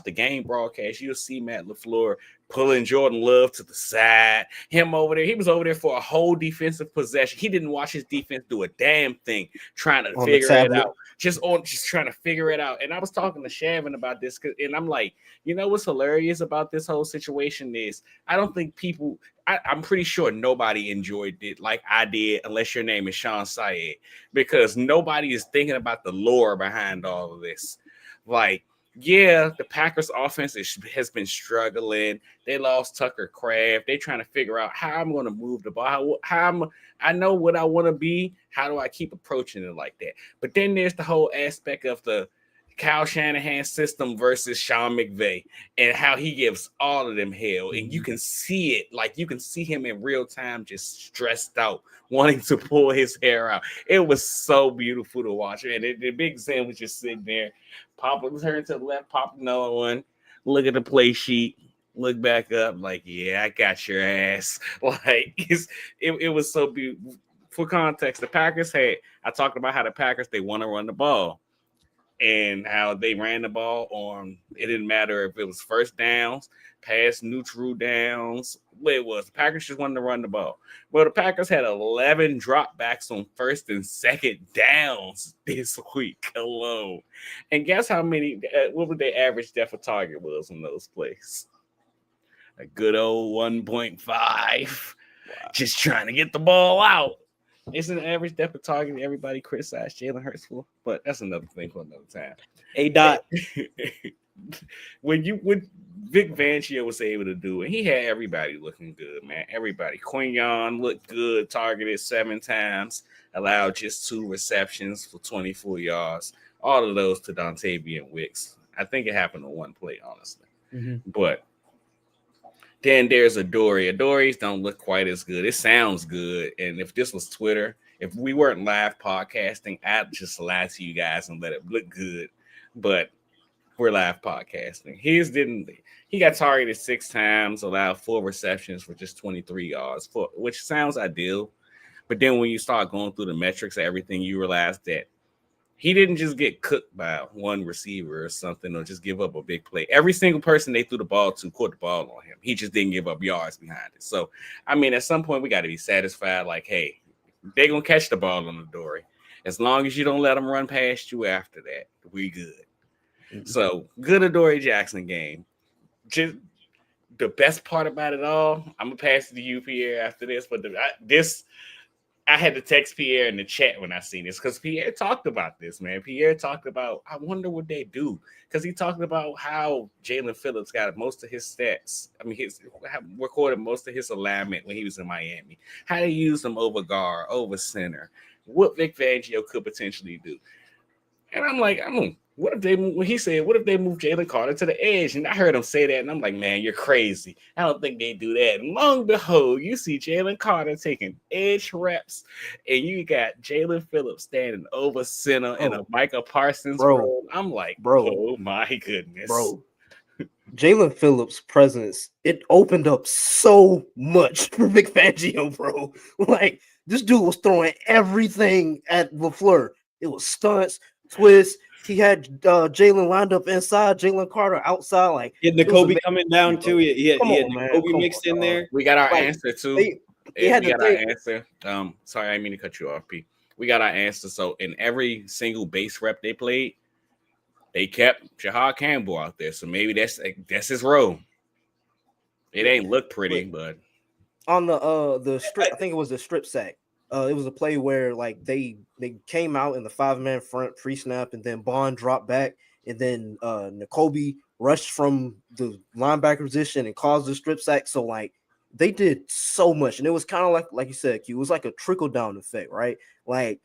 the game broadcast, you'll see Matt LaFleur pulling Jordan Love to the side. Him over there, he was over there for a whole defensive possession. He didn't watch his defense do a damn thing, trying to figure it out. Just trying to figure it out. And I was talking to Shavin about this, and I'm like, you know what's hilarious about this whole situation is I don't think people. I'm pretty sure nobody enjoyed it like I did, unless your name is Sean Syed, because nobody is thinking about the lore behind all of this. Like, yeah, the Packers offense has been struggling. They lost Tucker Kraft. They're trying to figure out how I'm going to move the ball. I know what I want to be. How do I keep approaching it like that? But then there's the whole aspect of the Kyle Shanahan system versus Sean McVay and how he gives all of them hell. And you can see it. Like, you can see him in real time just stressed out, wanting to pull his hair out. It was so beautiful to watch. And the Big Sam was just sitting there. Papa turned to the left, pop another one, look at the play sheet, look back up, like, yeah, I got your ass. Like, it was so beautiful. For context, the Packers I talked about how the Packers, they want to run the ball. And how they ran the ball on, it didn't matter if it was first downs, pass neutral downs, what it was. The Packers just wanted to run the ball. Well, the Packers had 11 dropbacks on first and second downs this week alone. And guess how many, what would their average depth of target was on those plays? A good old 1.5. Wow. Just trying to get the ball out. It's an average depth of target everybody criticized Jalen Hurts for, but that's another thing for another time. A dot. When Vic Fangio was able to do it, he had everybody looking good, man. Everybody. Quinyon looked good, targeted 7 times, allowed just 2 receptions for 24 yards. All of those to Dontavian Wicks. I think it happened on one play, honestly. Mm-hmm. But then there's Adoree. Adoree's don't look quite as good. It sounds good. And if this was Twitter, if we weren't live podcasting, I'd just lie to you guys and let it look good. But we're live podcasting. He got targeted 6 times, allowed 4 receptions for just 23 yards, which sounds ideal. But then when you start going through the metrics of everything, you realize that he didn't just get cooked by one receiver or something or just give up a big play. Every single person they threw the ball to caught the ball on him. He just didn't give up yards behind it. So, I mean, at some point we got to be satisfied like, hey, they're going to catch the ball on Adoree. As long as you don't let them run past you after that, we good. Mhm. So good Adoree Jackson game. Just the best part about it all, I'm gonna pass it to you, Pierre, after this. But I had to text Pierre in the chat when I seen this because Pierre talked about this, man. Pierre talked about, I wonder what they do, because he talked about how Jaelan Phillips got most of his stats. I mean, his recorded most of his alignment when he was in Miami. How they used him over guard, over center. What Vic Fangio could potentially do. And I'm like, what if they when he said, what if they move Jalen Carter to the edge? And I heard him say that, and I'm like, man, you're crazy. I don't think they do that. And long and behold, you see Jalen Carter taking edge reps, and you got Jaelan Phillips standing over center in a Micah Parsons role. I'm like, oh my goodness. Bro. Jaelan Phillips' presence, it opened up so much for Vic Fangio, bro. Like, this dude was throwing everything at LaFleur. It was stunts, twists. He had Jalen lined up inside, Jalen Carter outside. Like, he had Kobe coming down too. He had Kobe mixed in there. We got our answer too. We got our answer. Sorry, I didn't mean to cut you off, P. We got our answer. So in every single base rep they played, they kept Jahad Campbell out there. So maybe that's his role. It ain't look pretty, but on the strip, I think it was the strip sack. It was a play where like they came out in the 5-man front pre-snap, and then Bond dropped back, and then Nakobe rushed from the linebacker position and caused the strip sack. So like they did so much, and it was kind of like you said, Q. It was like a trickle down effect, right? Like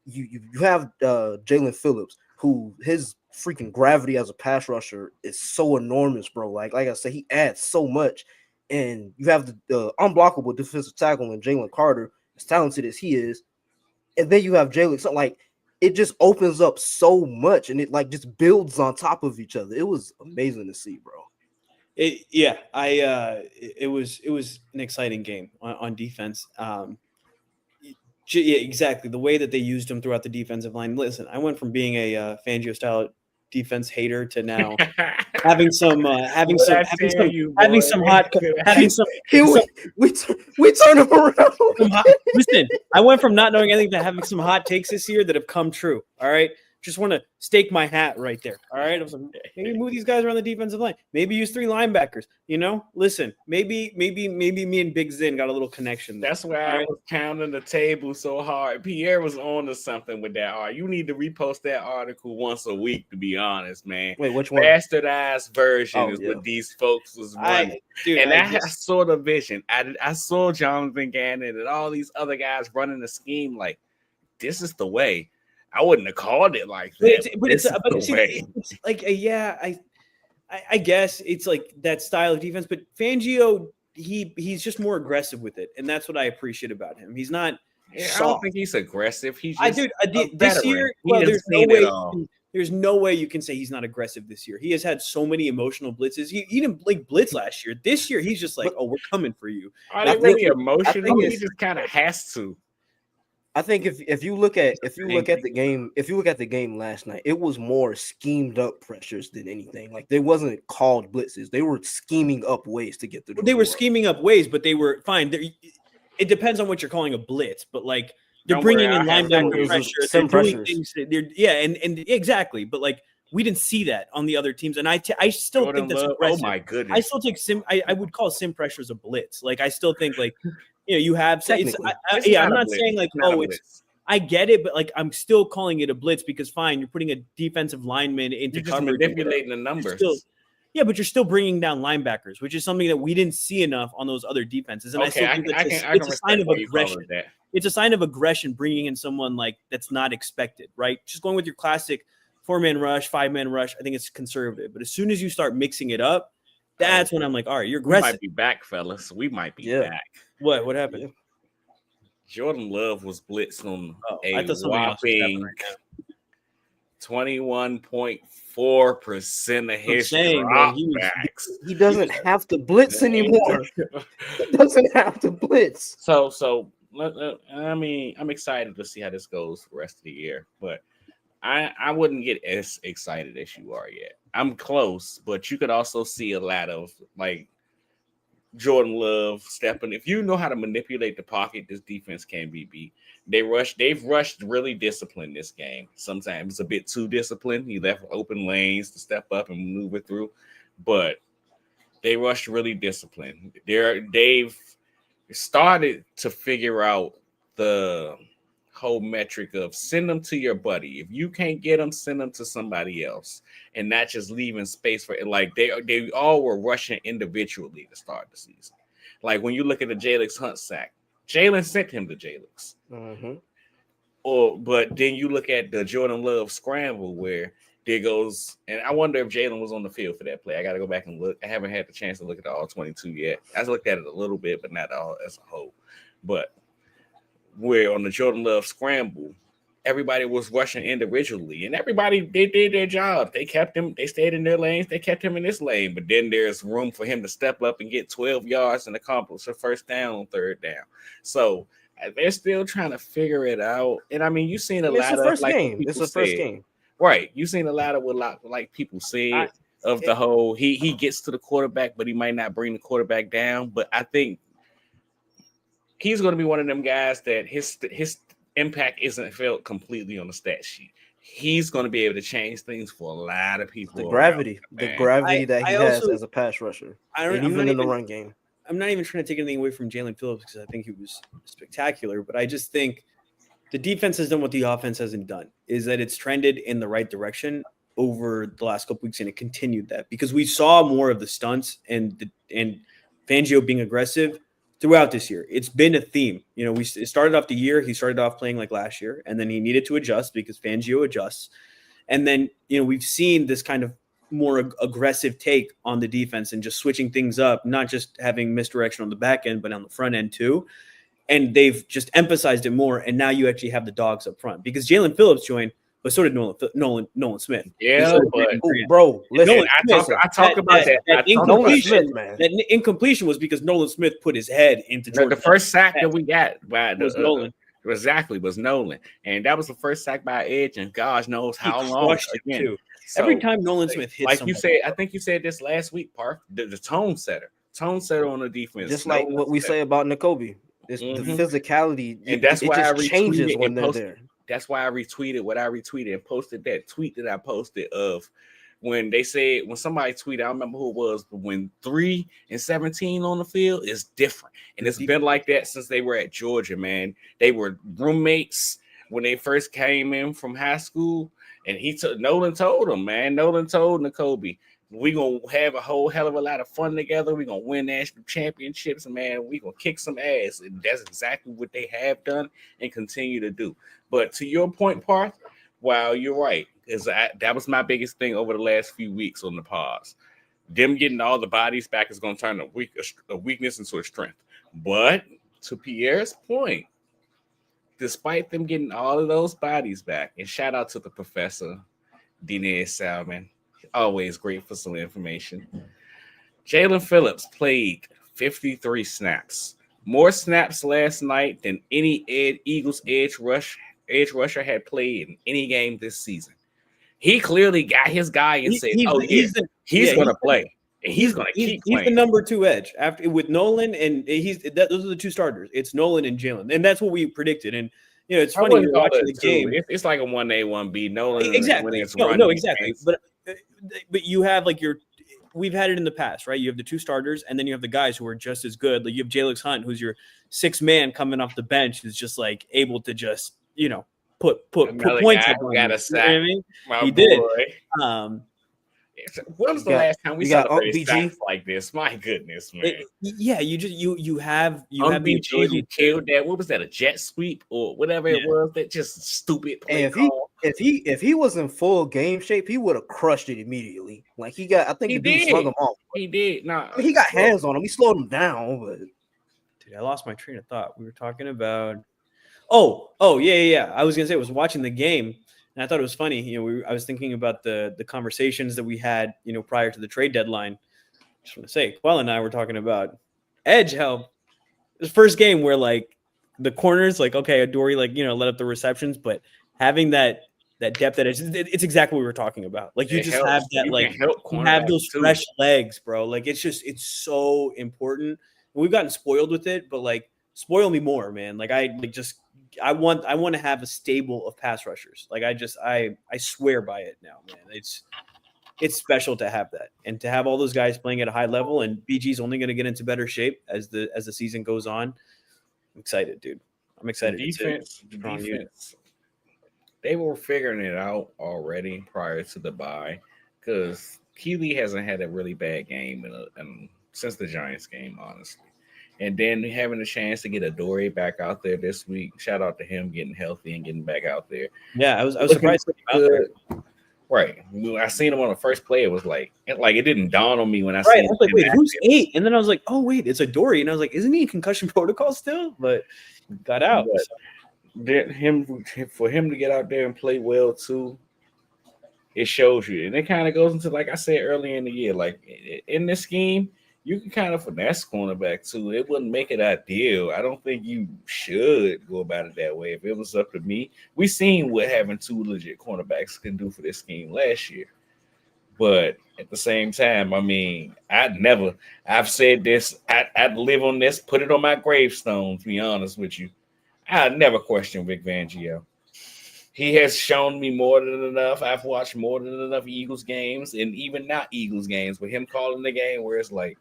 you have Jaelan Phillips, who his freaking gravity as a pass rusher is so enormous, bro. Like I said, he adds so much. And you have the unblockable defensive tackle in Jalen Carter, as talented as he is, and then you have Jalen. So like it just opens up so much, and it like just builds on top of each other. It was amazing to see, bro. It was an exciting game on defense. Yeah, exactly. The way that they used him throughout the defensive line. Listen, I went from being a Fangio style defense hater to now having some hot we turn him around. Listen, I went from not knowing anything to having some hot takes this year that have come true. All right. Just want to stake my hat right there. All right. I was like, maybe move these guys around the defensive line. Maybe use 3 linebackers. Listen, maybe me and Big Zin got a little connection there. That's why I was pounding the table so hard. Pierre was on to something with that. You need to repost that article once a week, to be honest, man. Wait, which one? Bastardized version is what these folks was running. I saw the vision. I saw Jonathan Gannon and all these other guys running the scheme like, this is the way. I wouldn't have called it like that. It's like, I guess it's like that style of defense. But Fangio, he's just more aggressive with it, and that's what I appreciate about him. He's not. I don't think he's aggressive. He's just this year. Well, there's no way you can say he's not aggressive this year. He has had so many emotional blitzes. He didn't blitz last year. This year, he's just like, oh, we're coming for you. Are they really emotional? He just kind of has to. I think if you look at the game last night, it was more schemed up pressures than anything. Like they wasn't called blitzes; they were scheming up ways to get through. They were scheming up ways, but they were fine. It depends on what you're calling a blitz, but like they're bringing in linebacker pressure. They're doing things. And exactly. But like we didn't see that on the other teams, and I still think that's aggressive. Oh my goodness! I still take I would call sim pressure as a blitz. Like I still think like. You have. I'm not saying like, I get it, but like I'm still calling it a blitz because fine, you're putting a defensive lineman into coverage, manipulating the numbers. But you're still bringing down linebackers, which is something that we didn't see enough on those other defenses. And I still think it's a sign of aggression. It's a sign of aggression bringing in someone like that's not expected, right? Just going with your classic 4-man rush, 5-man rush. I think it's conservative, but as soon as you start mixing it up, that's when I'm like, all right, you're aggressive. We might be back, fellas. We might be back. What happened? Jordan Love was blitzed on a whopping 21.4% of his dropbacks. He doesn't have to blitz anymore. He doesn't have to blitz. So I mean, I'm excited to see how this goes for the rest of the year, but I wouldn't get as excited as you are yet. I'm close, but you could also see a lot of like Jordan Love stepping. If you know how to manipulate the pocket, this defense can be beat. They've rushed really disciplined this game. Sometimes it's a bit too disciplined. He left open lanes to step up and maneuver through, but they rushed really disciplined. They've started to figure out the whole metric of send them to your buddy. If you can't get them, send them to somebody else, and not just leaving space for it. Like they all were rushing individually to start the season. Like when you look at the Jalen Hurts sack, Jalen sent him to Jalen's. Mm-hmm. But then you look at the Jordan Love scramble where there goes, and I wonder if Jalen was on the field for that play. I got to go back and look. I haven't had the chance to look at the all 22 yet. I looked at it a little bit, but not all as a whole. But where on the Jordan Love scramble, everybody was rushing individually, and everybody they did their job. They kept him. They stayed in their lanes. They kept him in this lane. But then there's room for him to step up and get 12 yards and accomplish a first down on third down. So they're still trying to figure it out. And I mean, you've seen a lot of like game. It's the first game. Right, you've seen a lot of what like people said of the whole he gets to the quarterback, but he might not bring the quarterback down. But I think he's going to be one of them guys that his impact isn't felt completely on the stat sheet. He's going to be able to change things for a lot of people. The gravity that he has as a pass rusher, and even in the run game. I'm not even trying to take anything away from Jaelan Phillips because I think he was spectacular, but I just think the defense has done what the offense hasn't done, is that it's trended in the right direction over the last couple weeks, and it continued that because we saw more of the stunts and Fangio being aggressive throughout this year. It's been a theme. You know, it started off the year, he started off playing like last year, and then he needed to adjust because Fangio adjusts. And then, you know, we've seen this kind of more aggressive take on the defense and just switching things up, not just having misdirection on the back end, but on the front end too. And they've just emphasized it more. And now you actually have the dogs up front because Jaelan Phillips joined, but so did Nolan Smith. Yeah, but bro, listen, I talk about that. That incompletion was because Nolan Smith put his head into the first sack that we got was Nolan. Exactly, was Nolan, and that was the first sack by Edge, and gosh knows how long again. Too. So, every time Nolan Smith hits, like you said, I think you said this last week, Parth, the tone setter on the defense, just like what we say about Nakobe. It's the physicality, and that's why it just changes when they're there. That's why I retweeted what I retweeted and posted that tweet that I posted of when they said, when somebody tweeted, I don't remember who it was, but when 3 and 17 on the field is different. And it's been like that since they were at Georgia, man. They were roommates when they first came in from high school. And Nolan told him, man. Nolan told Nakobe, we're going to have a whole hell of a lot of fun together. We're going to win national championships, and man, we're going to kick some ass. And that's exactly what they have done and continue to do. But to your point, Parth, while you're right, that was my biggest thing over the last few weeks on the pause. Them getting all the bodies back is going to turn a weakness into a strength. But to Pierre's point, despite them getting all of those bodies back, and shout out to the professor, Dinesh Salman, always great for some information. Jaelan Phillips played 53 snaps, more snaps last night than any Eagles edge rusher had played in any game this season. He clearly got his guy and said, he's going to play. And he's going to keep playing. He's the number 2 edge after with Nolan, and those are the 2 starters. It's Nolan and Jalen, and that's what we predicted. And you know, it's funny you're watching the game. It's like a 1A, 1B. Nolan, exactly. Exactly. But you have like we've had it in the past, right? You have the 2 starters, and then you have the guys who are just as good. Like you have Jalen Hunt, who's your 6th man coming off the bench, who's just like able to just put points up on got a sack. You know what I mean? My he boy. did. When was the last time we celebrated sacks like this? My goodness, man. You have the BG ability who killed that. What was that? A jet sweep or whatever it was? That just stupid play. And if he was in full game shape, he would have crushed it immediately. Like I think the dude slung him off. He did. He got hands on him. He slowed him down, but dude, I lost my train of thought. We were talking about yeah. I was gonna say I was watching the game. And I thought it was funny. You know, I was thinking about the conversations that we had, prior to the trade deadline. Just want to say, Quell and I were talking about edge help. The first game where like the corners, like okay, Adoree, like let up the receptions, but having that that depth that it's exactly what we were talking about. Like you It just helps. have that, You like can help you have those cornerbacks, too. fresh legs, bro. Like it's so important. We've gotten spoiled with it, but like spoil me more, man. Like I want to have a stable of pass rushers. Like I swear by it now, man. It's special to have that and to have all those guys playing at a high level. And BG's only going to get into better shape as the season goes on. I'm excited, dude. I'm excited. The defense, they were figuring it out already prior to the bye because Keeley hasn't had a really bad game since the Giants game, honestly. And then having a chance to get Adoree back out there this week. Shout out to him getting healthy and getting back out there. Yeah, I was surprised. Good. Right. When I seen him on the first play, it was like it didn't dawn on me when I Right. seen I was like, wait, him. who's 8? And then I was like, oh wait, it's Adoree. And I was like, isn't he in concussion protocol still? But got out. But for him to get out there and play well too, it shows you. And it kind of goes into, like I said earlier in the year, like in this scheme, you can kind of finesse cornerback too. It wouldn't make it ideal. I don't think you should go about it that way. If it was up to me, we seen what having 2 legit cornerbacks can do for this scheme last year. But at the same time, I mean, I've said this, I'd live on this, put it on my gravestone, to be honest with you. I'd never question Vic Fangio. He has shown me more than enough. I've watched more than enough Eagles games, and even not Eagles games, with him calling the game where it's like,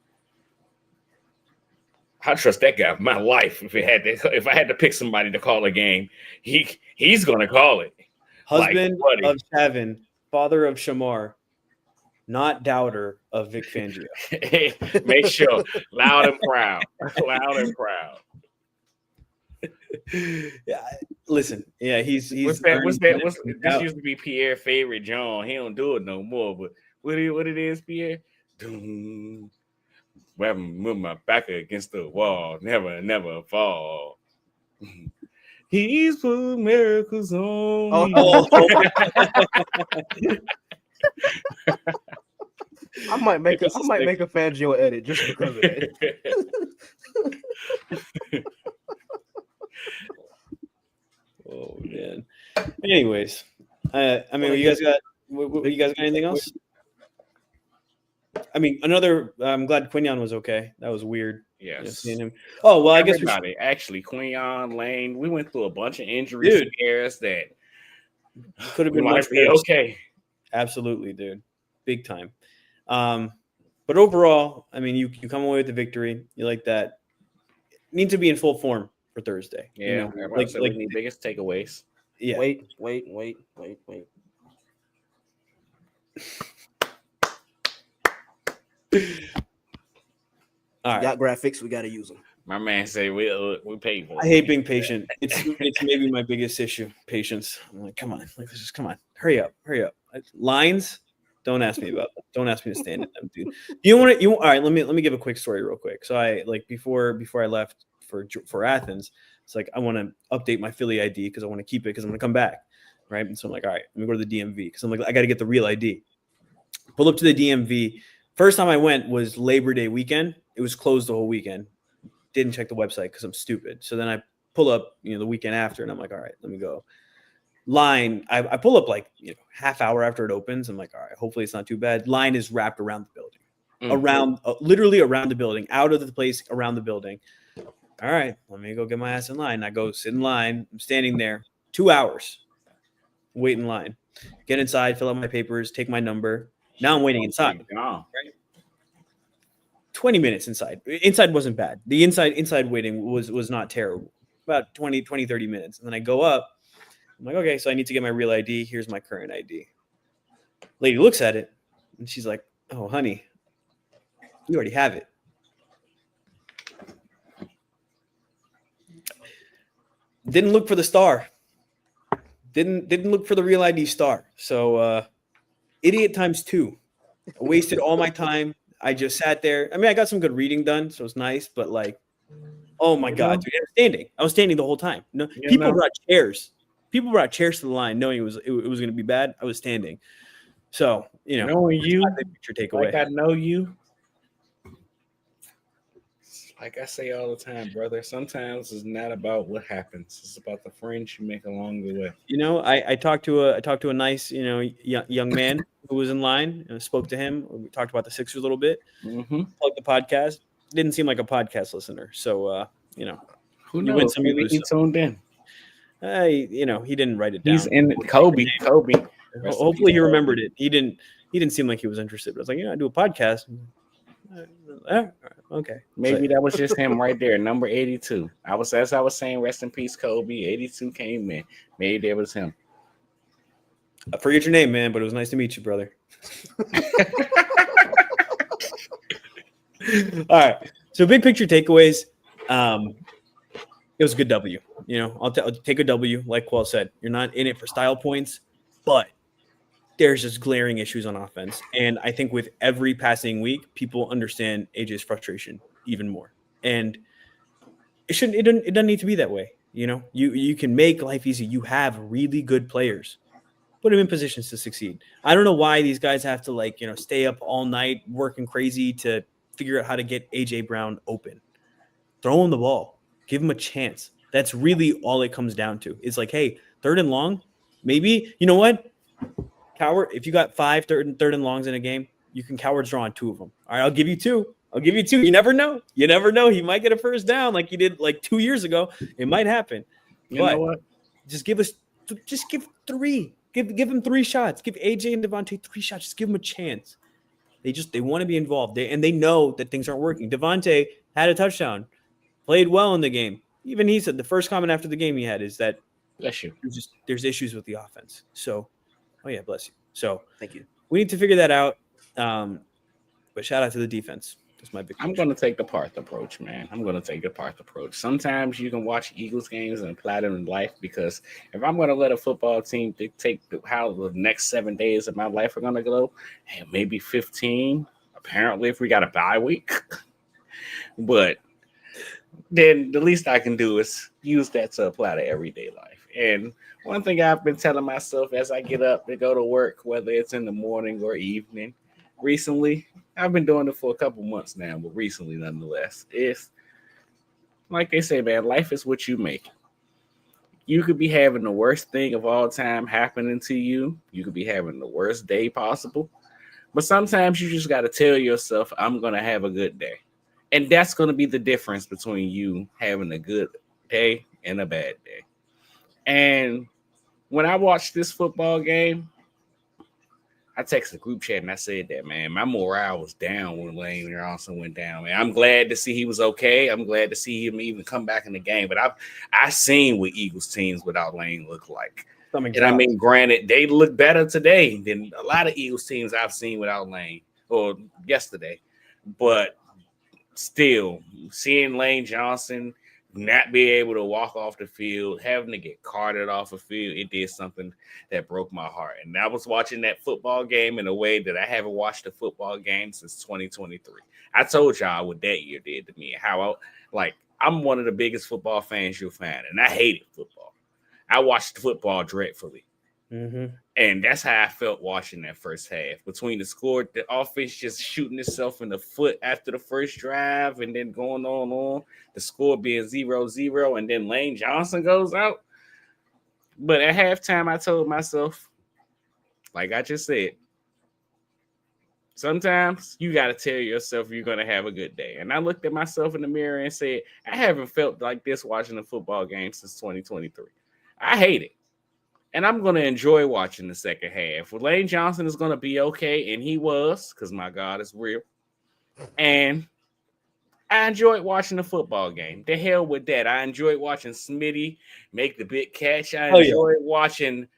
I trust that guy with my life. If I had to pick somebody to call a game, he's gonna call it. Husband of Shavin, father of Shamar, not doubter of Vic Fangio. Make sure loud and proud, loud and proud. Yeah, listen. Yeah, he's. What's that? This used to be Pierre's favorite John. He don't do it no more. But what it is, Pierre? Move my back against the wall, never fall. He's put miracles on me. I might make a Fangio edit just because of it. Oh man. Anyways, I mean, you guys got anything else? I mean, I'm glad Quinyon was okay. That was weird. Yes. Seeing him. Oh well, I guess actually Quinyon, Lane. We went through a bunch of injury scares that could have been much better. Okay. Absolutely, dude. Big time. But overall, I mean, you come away with the victory. You like that. Need to be in full form for Thursday. Yeah, you know, like the biggest takeaways. Yeah. Wait. All right. Got graphics, we got to use them. My man say we pay for it. I hate being patient. It's maybe my biggest issue. Patience. I'm like, come on, come on, hurry up. Lines. Don't ask me about that. Don't ask me to stand in them, dude. All right. Let me give a quick story real quick. So I before I left for Athens, it's like I want to update my Philly ID because I want to keep it because I'm gonna come back, right? And so I'm like, all right, let me go to the DMV because I'm like, I got to get the real ID. Pull up to the DMV. First time I went was Labor Day weekend. It was closed the whole weekend. Didn't check the website because I'm stupid. So then I pull up, the weekend after, and I'm like, all right, let me go. Line, I pull up like half hour after it opens. I'm like, all right, hopefully it's not too bad. Line is wrapped around the building, literally around the building, out of the place, around the building. All right, let me go get my ass in line. I go sit in line. I'm standing there 2 hours, wait in line, get inside, fill out my papers, take my number. Now I'm waiting inside. Right? 20 minutes inside. Inside wasn't bad. The inside waiting was not terrible. About 20, 30 minutes. And then I go up. I'm like, okay, so I need to get my real ID. Here's my current ID. Lady looks at it, and she's like, oh, honey, you already have it. Didn't look for the star. Didn't look for the real ID star. So idiot times 2. I wasted all my time. I just sat there. I mean, I got some good reading done, so it's nice. But like, oh my god, dude, I was standing the whole time. No, people brought chairs. People brought chairs to the line, knowing it was going to be bad. I was standing. So knowing you, your takeaway. like I know you. Like I say all the time, brother, sometimes it's not about what happens. It's about the friends you make along the way. You know, I talked to a nice, young man who was in line. Spoke to him. We talked about the Sixers a little bit. Mm-hmm. Plugged the podcast. Didn't seem like a podcast listener. So, Who you win knows? some, you Maybe lose he some. tuned in. He didn't write it He's down. in Kobe. Kobe. Rest in Hopefully, peace, he remembered Kobe. it. He didn't seem like he was interested. But I was like, I do a podcast. Okay. Maybe that was just him right there, number 82. As I was saying, rest in peace, Kobe. 82 came in. Maybe that was him. I forget your name, man, but it was nice to meet you, brother. All right. So big picture takeaways. It was a good W. I'll take a W. Like Quell said, you're not in it for style points, but there's just glaring issues on offense. And I think with every passing week, people understand AJ's frustration even more. And it doesn't need to be that way. You can make life easy. You have really good players. Put them in positions to succeed. I don't know why these guys have to stay up all night working crazy to figure out how to get AJ Brown open. Throw him the ball. Give him a chance. That's really all it comes down to. It's like, hey, 3rd and long, maybe, you know what? Coward, if you got 5 third and longs in a game, you can cowards draw on 2 of them. All right, I'll give you 2. You never know. He might get a first down like he did 2 years ago. It might happen. You know what? Just give 3. Give him 3 shots. Give AJ and Devontae 3 shots. Just give them a chance. They want to be involved. They know that things aren't working. Devontae had a touchdown, played well in the game. Even he said the first comment after the game he had is that Bless you. there's issues with the offense. So, oh yeah, bless you. So Thank you. we need to figure that out. But shout out to the defense. That's my big. I'm going to take the Parth approach, man. I'm going to take the Parth approach. Sometimes you can watch Eagles games and apply them in life, because if I'm going to let a football team dictate how the next 7 days of my life are going to go, and maybe 15, apparently, if we got a bye week. But then the least I can do is use that to apply to everyday life. And one thing I've been telling myself as I get up to go to work, whether it's in the morning or evening, recently, I've been doing it for a couple months now, but recently nonetheless, it's like they say, man, life is what you make. You could be having the worst thing of all time happening to you. You could be having the worst day possible. But sometimes you just got to tell yourself, I'm going to have a good day. And that's going to be the difference between you having a good day and a bad day. And when I watched this football game, I texted the group chat and I said that, man, my morale was down when Lane Johnson went down, man. I'm glad to see he was okay. I'm glad to see him even come back in the game. But I've seen what Eagles teams without Lane look like. And I mean, granted, they look better today than a lot of Eagles teams I've seen without Lane, or yesterday. But still, seeing Lane Johnson not be able to walk off the field, having to get carted off the field, it did something that broke my heart. And I was watching that football game in a way that I haven't watched a football game since 2023. I told y'all what that year did to me. I'm one of the biggest football fans you'll find, and I hated football. I watched football dreadfully. Mm-hmm. And that's how I felt watching that first half. Between the offense just shooting itself in the foot after the first drive and then going on, the score being 0-0, and then Lane Johnson goes out. But at halftime, I told myself, like I just said, sometimes you got to tell yourself you're going to have a good day. And I looked at myself in the mirror and said, I haven't felt like this watching a football game since 2023. I hate it. And I'm going to enjoy watching the second half. Well, Lane Johnson is going to be okay, and he was, because my God is real. And I enjoyed watching the football game. The hell with that. I enjoyed watching Smitty make the big catch. I enjoyed watching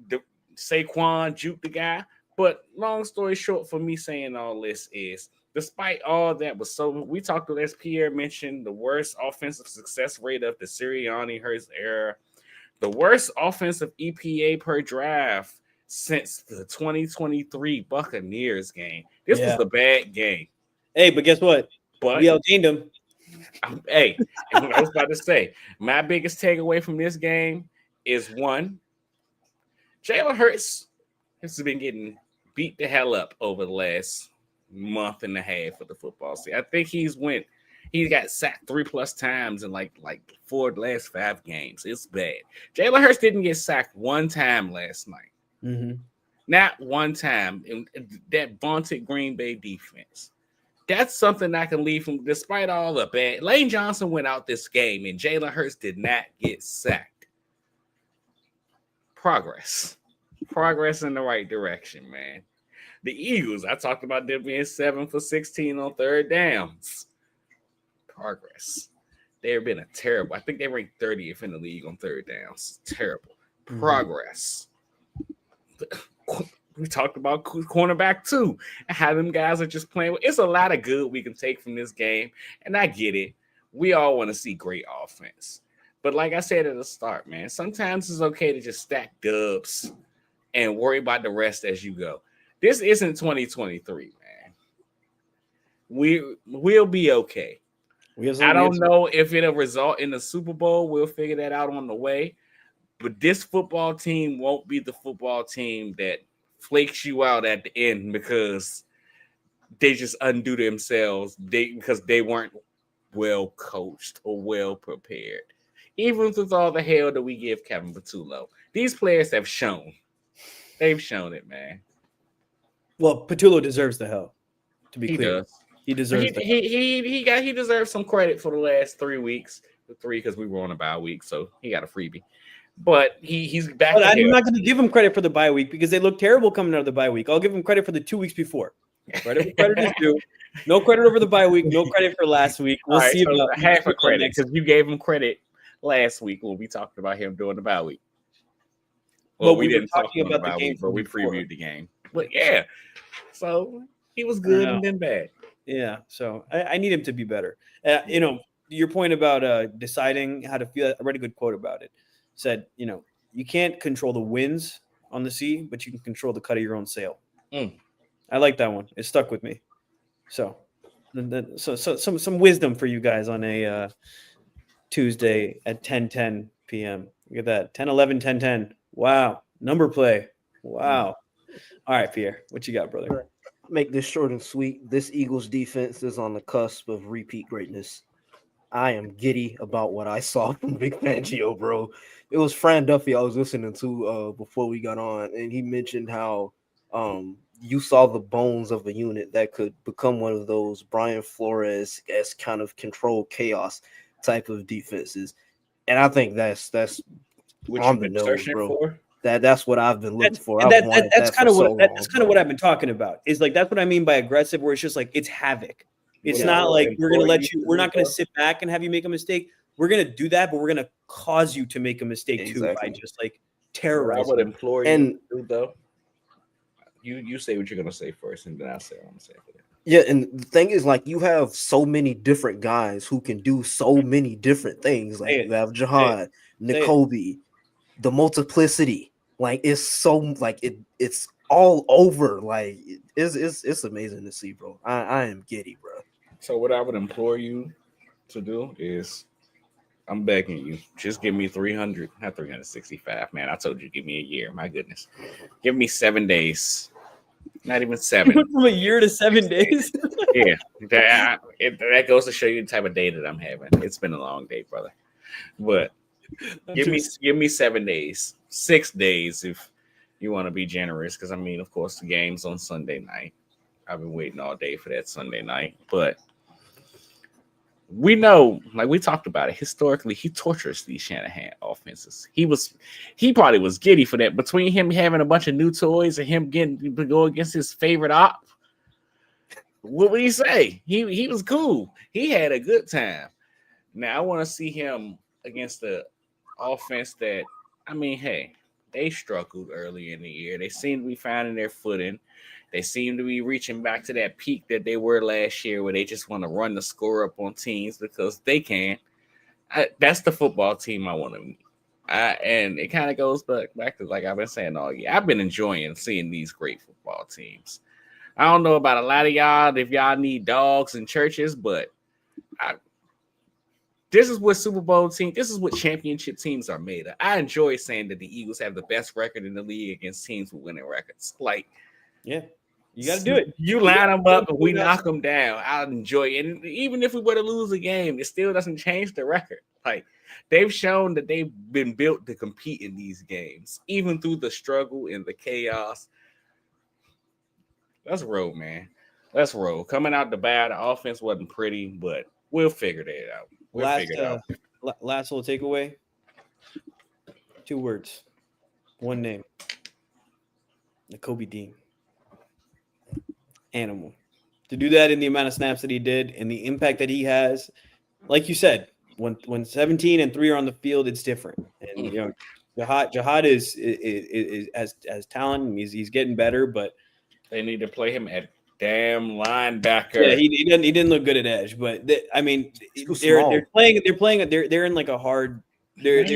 the Saquon juke the guy. But long story short, for me saying all this is, despite all that we talked to, as Pierre mentioned, the worst offensive success rate of the Sirianni Hurts era. The worst offensive EPA per drive since the 2023 Buccaneers game. This was a bad game. Hey, but guess what? We outgained them. Hey, and what I was about to say, my biggest takeaway from this game is one, Jalen Hurts has been getting beat the hell up over the last month and a half of the football season. I think he's went He got sacked 3+ times in like 4 of the last 5 games. It's bad. Jalen Hurts didn't get sacked one time last night. Mm-hmm. Not one time in that vaunted Green Bay defense. That's something I can leave from, despite all the bad. Lane Johnson went out this game, and Jalen Hurts did not get sacked. Progress in the right direction, man. The Eagles, I talked about them being 7 for 16 on third downs. Progress. They've been a terrible. I think they ranked 30th in the league on third downs. Terrible. Progress. We talked about cornerback too, and how them guys are just playing. It's a lot of good we can take from this game, and I get it. We all want to see great offense, but like I said at the start, man, sometimes it's okay to just stack dubs and worry about the rest as you go. This isn't 2023, man. We'll be okay. I don't know if it'll result in the Super Bowl. We'll figure that out on the way. But this football team won't be the football team that flakes you out at the end because they just undo themselves because they weren't well coached or well prepared. Even with all the hell that we give Kevin Patullo, these players have shown. They've shown it, man. Well, Patullo deserves the hell. To be clear, does. He deserves. He deserves some credit for the last 3 weeks. 3 because we were on a bye week, so he got a freebie. But he's back. But I'm not going to give him credit for the bye week because they look terrible coming out of the bye week. I'll give him credit for the 2 weeks before. Credit is due. No credit over the bye week. No credit for last week. We'll see about half a credit because you gave him credit last week when we talked about him doing the bye week. Well, we didn't talk about the game, but we previewed the game. But yeah, so he was good and then bad. Yeah, so I need him to be better. Your point about deciding how to feel. I read a good quote about it. Said, you can't control the winds on the sea, but you can control the cut of your own sail. I like that one. It stuck with me. So some wisdom for you guys on a Tuesday at 10:10 p.m. Look at that. 10:11, 10:10. Wow. Number play. Wow. All right, Pierre. What you got, brother? Make this short and sweet. This Eagles defense is on the cusp of repeat greatness. I am giddy about what I saw from Vic Fangio, bro. It was Fran Duffy I was listening to before we got on, and he mentioned how you saw the bones of a unit that could become one of those Brian Flores-esque kind of control chaos type of defenses. And I think that's on the nose, bro. For? That's what I've been looking for. That's kind of what I've been talking about. Is like that's what I mean by aggressive, where it's just like it's havoc. It's not like we're gonna we're not gonna sit back and have you make a mistake. We're gonna do that, but we're gonna cause you to make a mistake too by just like terrorizing. I would implore you to do though. You say what you're gonna say first, and then I'll say what I'm gonna say. Yeah, and the thing is, like, you have so many different guys who can do so many different things. Like you have Jihad, N'Kobe, the multiplicity. Like it's so like it's all over. Like it's amazing to see, bro. I am giddy, bro. So what I would implore you to do is, I'm begging you, just give me 300, not 365, man. I told you, give me a year. My goodness, give me 7 days. Not even 7. From a year to 7 days. Yeah, that goes to show you the type of day that I'm having. It's been a long day, brother. But give me 7 days, 6 days if you want to be generous. Because I mean, of course, the game's on Sunday night. I've been waiting all day for that Sunday night, but we know, like we talked about it, historically, he tortures these Shanahan offenses. He probably was giddy for that. Between him having a bunch of new toys and him getting to go against his favorite op, what would he say? He was cool. He had a good time. Now I want to see him against the offense that, I mean, hey, they struggled early in the year. They seem to be finding their footing. They seem to be reaching back to that peak that they were last year where they just want to run the score up on teams because they can. That's the football team I want to meet. And it kind of goes back to, like I've been saying all year, I've been enjoying seeing these great football teams. I don't know about a lot of y'all if y'all need dogs in churches, but this is what Super Bowl teams, this is what championship teams are made of. I enjoy saying that the Eagles have the best record in the league against teams with winning records. Like, yeah. You got to do it. You line them up and we knock them down. I'll enjoy it. And even if we were to lose a game, it still doesn't change the record. Like, they've shown that they've been built to compete in these games, even through the struggle and the chaos. Let's roll, man. Let's roll. Coming out the bad, the offense wasn't pretty, but we'll figure that out. Last little takeaway. 2 words. 1 name. Nakobe Dean. Animal. To do that in the amount of snaps that he did and the impact that he has, like you said, when 17 and 3 are on the field, it's different. And you know, Jihad is has talent and he's getting better, but they need to play him at damn linebacker. Yeah, he didn't look good at edge, but they're in like a hard place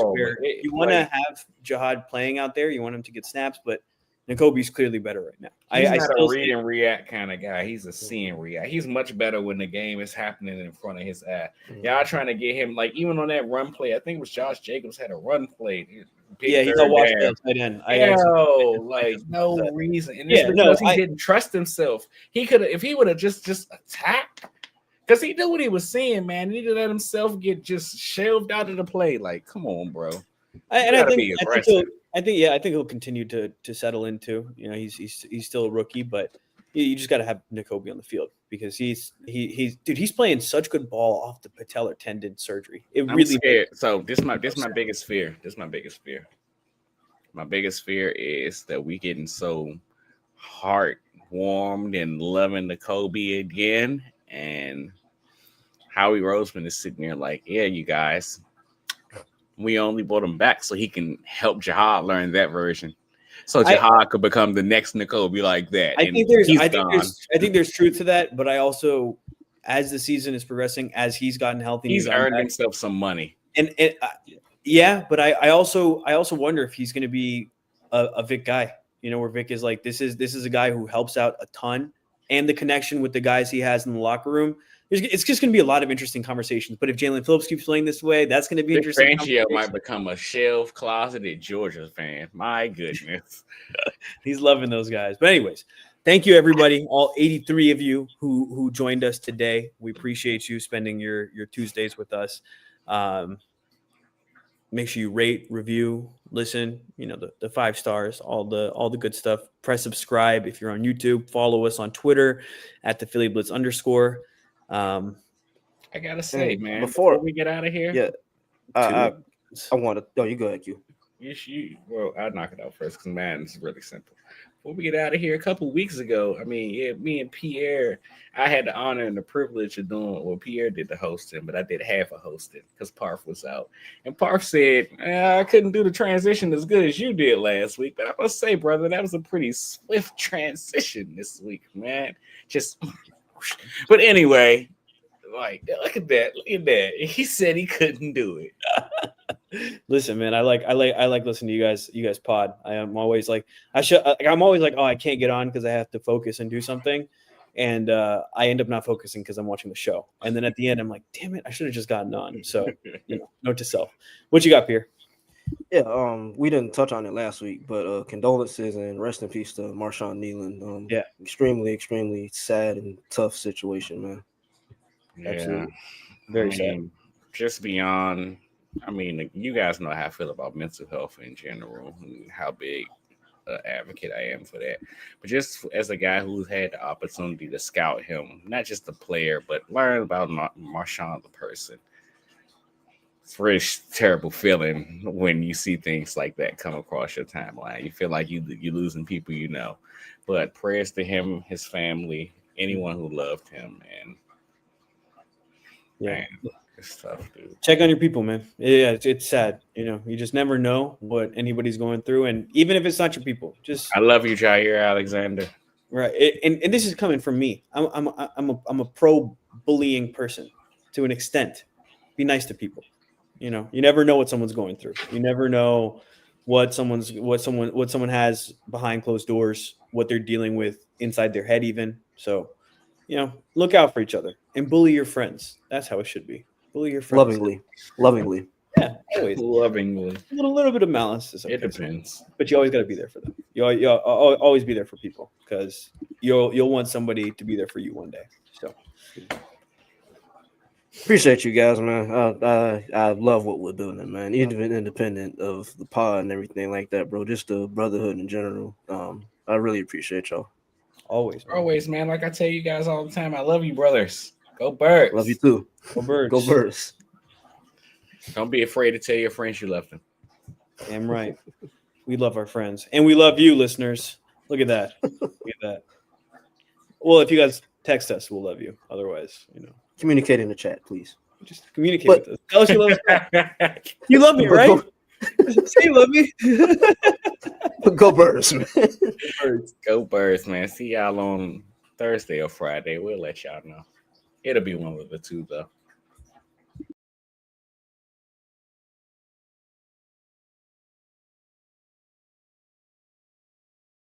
where you want to have Jihad playing out there. You want him to get snaps, but Nakobe's clearly better right now. He's not a read and react kind of guy. He's a see and react. He's much better when the game is happening in front of his eye. Y'all trying to get him, like, even on that run play, I think it was Josh Jacobs had a run play. Yeah, he got watched tight end. No reason. And it's because he didn't trust himself. He could have, if he would have just attacked, because he knew what he was seeing, man. He didn't let himself get just shelved out of the play. Like, come on, bro. I think he'll continue to settle into. You know, he's still a rookie, but you just got to have Nakobe on the field because he's playing such good ball off the patellar tendon surgery. I'm really scared. So this is my biggest fear. My biggest fear is that we getting so heart-warmed and loving Nakobe again, and Howie Roseman is sitting there like, yeah, you guys. We only brought him back so he can help Jihad learn that version. So Jihad could become the next Nakobe like that. I think there's truth to that, but I also, as the season is progressing, as he's gotten healthy, he's earned himself some money. And but I also wonder if he's going to be a Vic guy. You know, where Vic is like, this is a guy who helps out a ton, and the connection with the guys he has in the locker room. It's just going to be a lot of interesting conversations. But if Jaelan Phillips keeps playing this way, that's going to be interesting. Fangio might become a shelf closeted Georgia fan. My goodness. He's loving those guys. But anyways, thank you, everybody, all 83 of you who joined us today. We appreciate you spending your Tuesdays with us. Make sure you rate, review, listen, you know, the 5 stars, all the good stuff. Press subscribe if you're on YouTube. Follow us on Twitter at the Philly Blitz _. I gotta say, man, before we get out of here, I want to. Oh, you go ahead, Q. Well, I'll knock it out first because man, it's really simple. Before we get out of here, a couple weeks ago, me and Pierre, I had the honor and the privilege of doing. Well, Pierre did the hosting, but I did half a hosting because Parth was out. And Parth said, I couldn't do the transition as good as you did last week, but I must say, brother, that was a pretty swift transition this week, man. But anyway, like, look at that. He said he couldn't do it. Listen, man, I like listening to you guys pod. I'm always like, oh, I can't get on because I have to focus and do something. And I end up not focusing because I'm watching the show. And then at the end, I'm like, damn it, I should have just gotten on. So, note to self. What you got, Pierre? Yeah, we didn't touch on it last week, but condolences and rest in peace to Marshawn Nealon. Extremely, extremely sad and tough situation, man. Yeah. Absolutely. Very sad. Just beyond, you guys know how I feel about mental health in general and how big an advocate I am for that. But just as a guy who's had the opportunity to scout him, not just the player, but learn about Marshawn the person. It's a really terrible feeling when you see things like that come across your timeline. You feel like you're losing people you know. But prayers to him, his family, anyone who loved him, and man, it's tough, dude. Check on your people, man. Yeah, it's sad. You know, you just never know what anybody's going through, and even if it's not your people, just I love you, Jair Alexander. Right, and this is coming from me. I'm a pro bullying person to an extent. Be nice to people. You know, you never know what someone's going through. You never know what someone has behind closed doors, what they're dealing with inside their head, even. So, look out for each other and bully your friends. That's how it should be. Bully your friends lovingly. Yeah, always lovingly. A little bit of malice. It depends, but you always got to be there for them. You'll always be there for people because you'll want somebody to be there for you one day. So Appreciate you guys, man. I love what we're doing, man. Even independent of the pod and everything like that, bro. Just the brotherhood in general. I really appreciate y'all. always, man. Always, man. Like I tell you guys all the time, I love you, brothers. Go Birds. Love you too. Go Birds. Go Birds. Don't be afraid to tell your friends you love them. Damn right. We love our friends, and we love you, listeners. Look at that. Look at that. Well, if you guys text us, we'll love you. Otherwise, Communicate in the chat, please. just communicate But- with us. Tell us you love us. You love me, But right? Say you love me. Go Birds, man. Go Birds, man. See y'all on Thursday or Friday. We'll let y'all know. It'll be one of the two, though.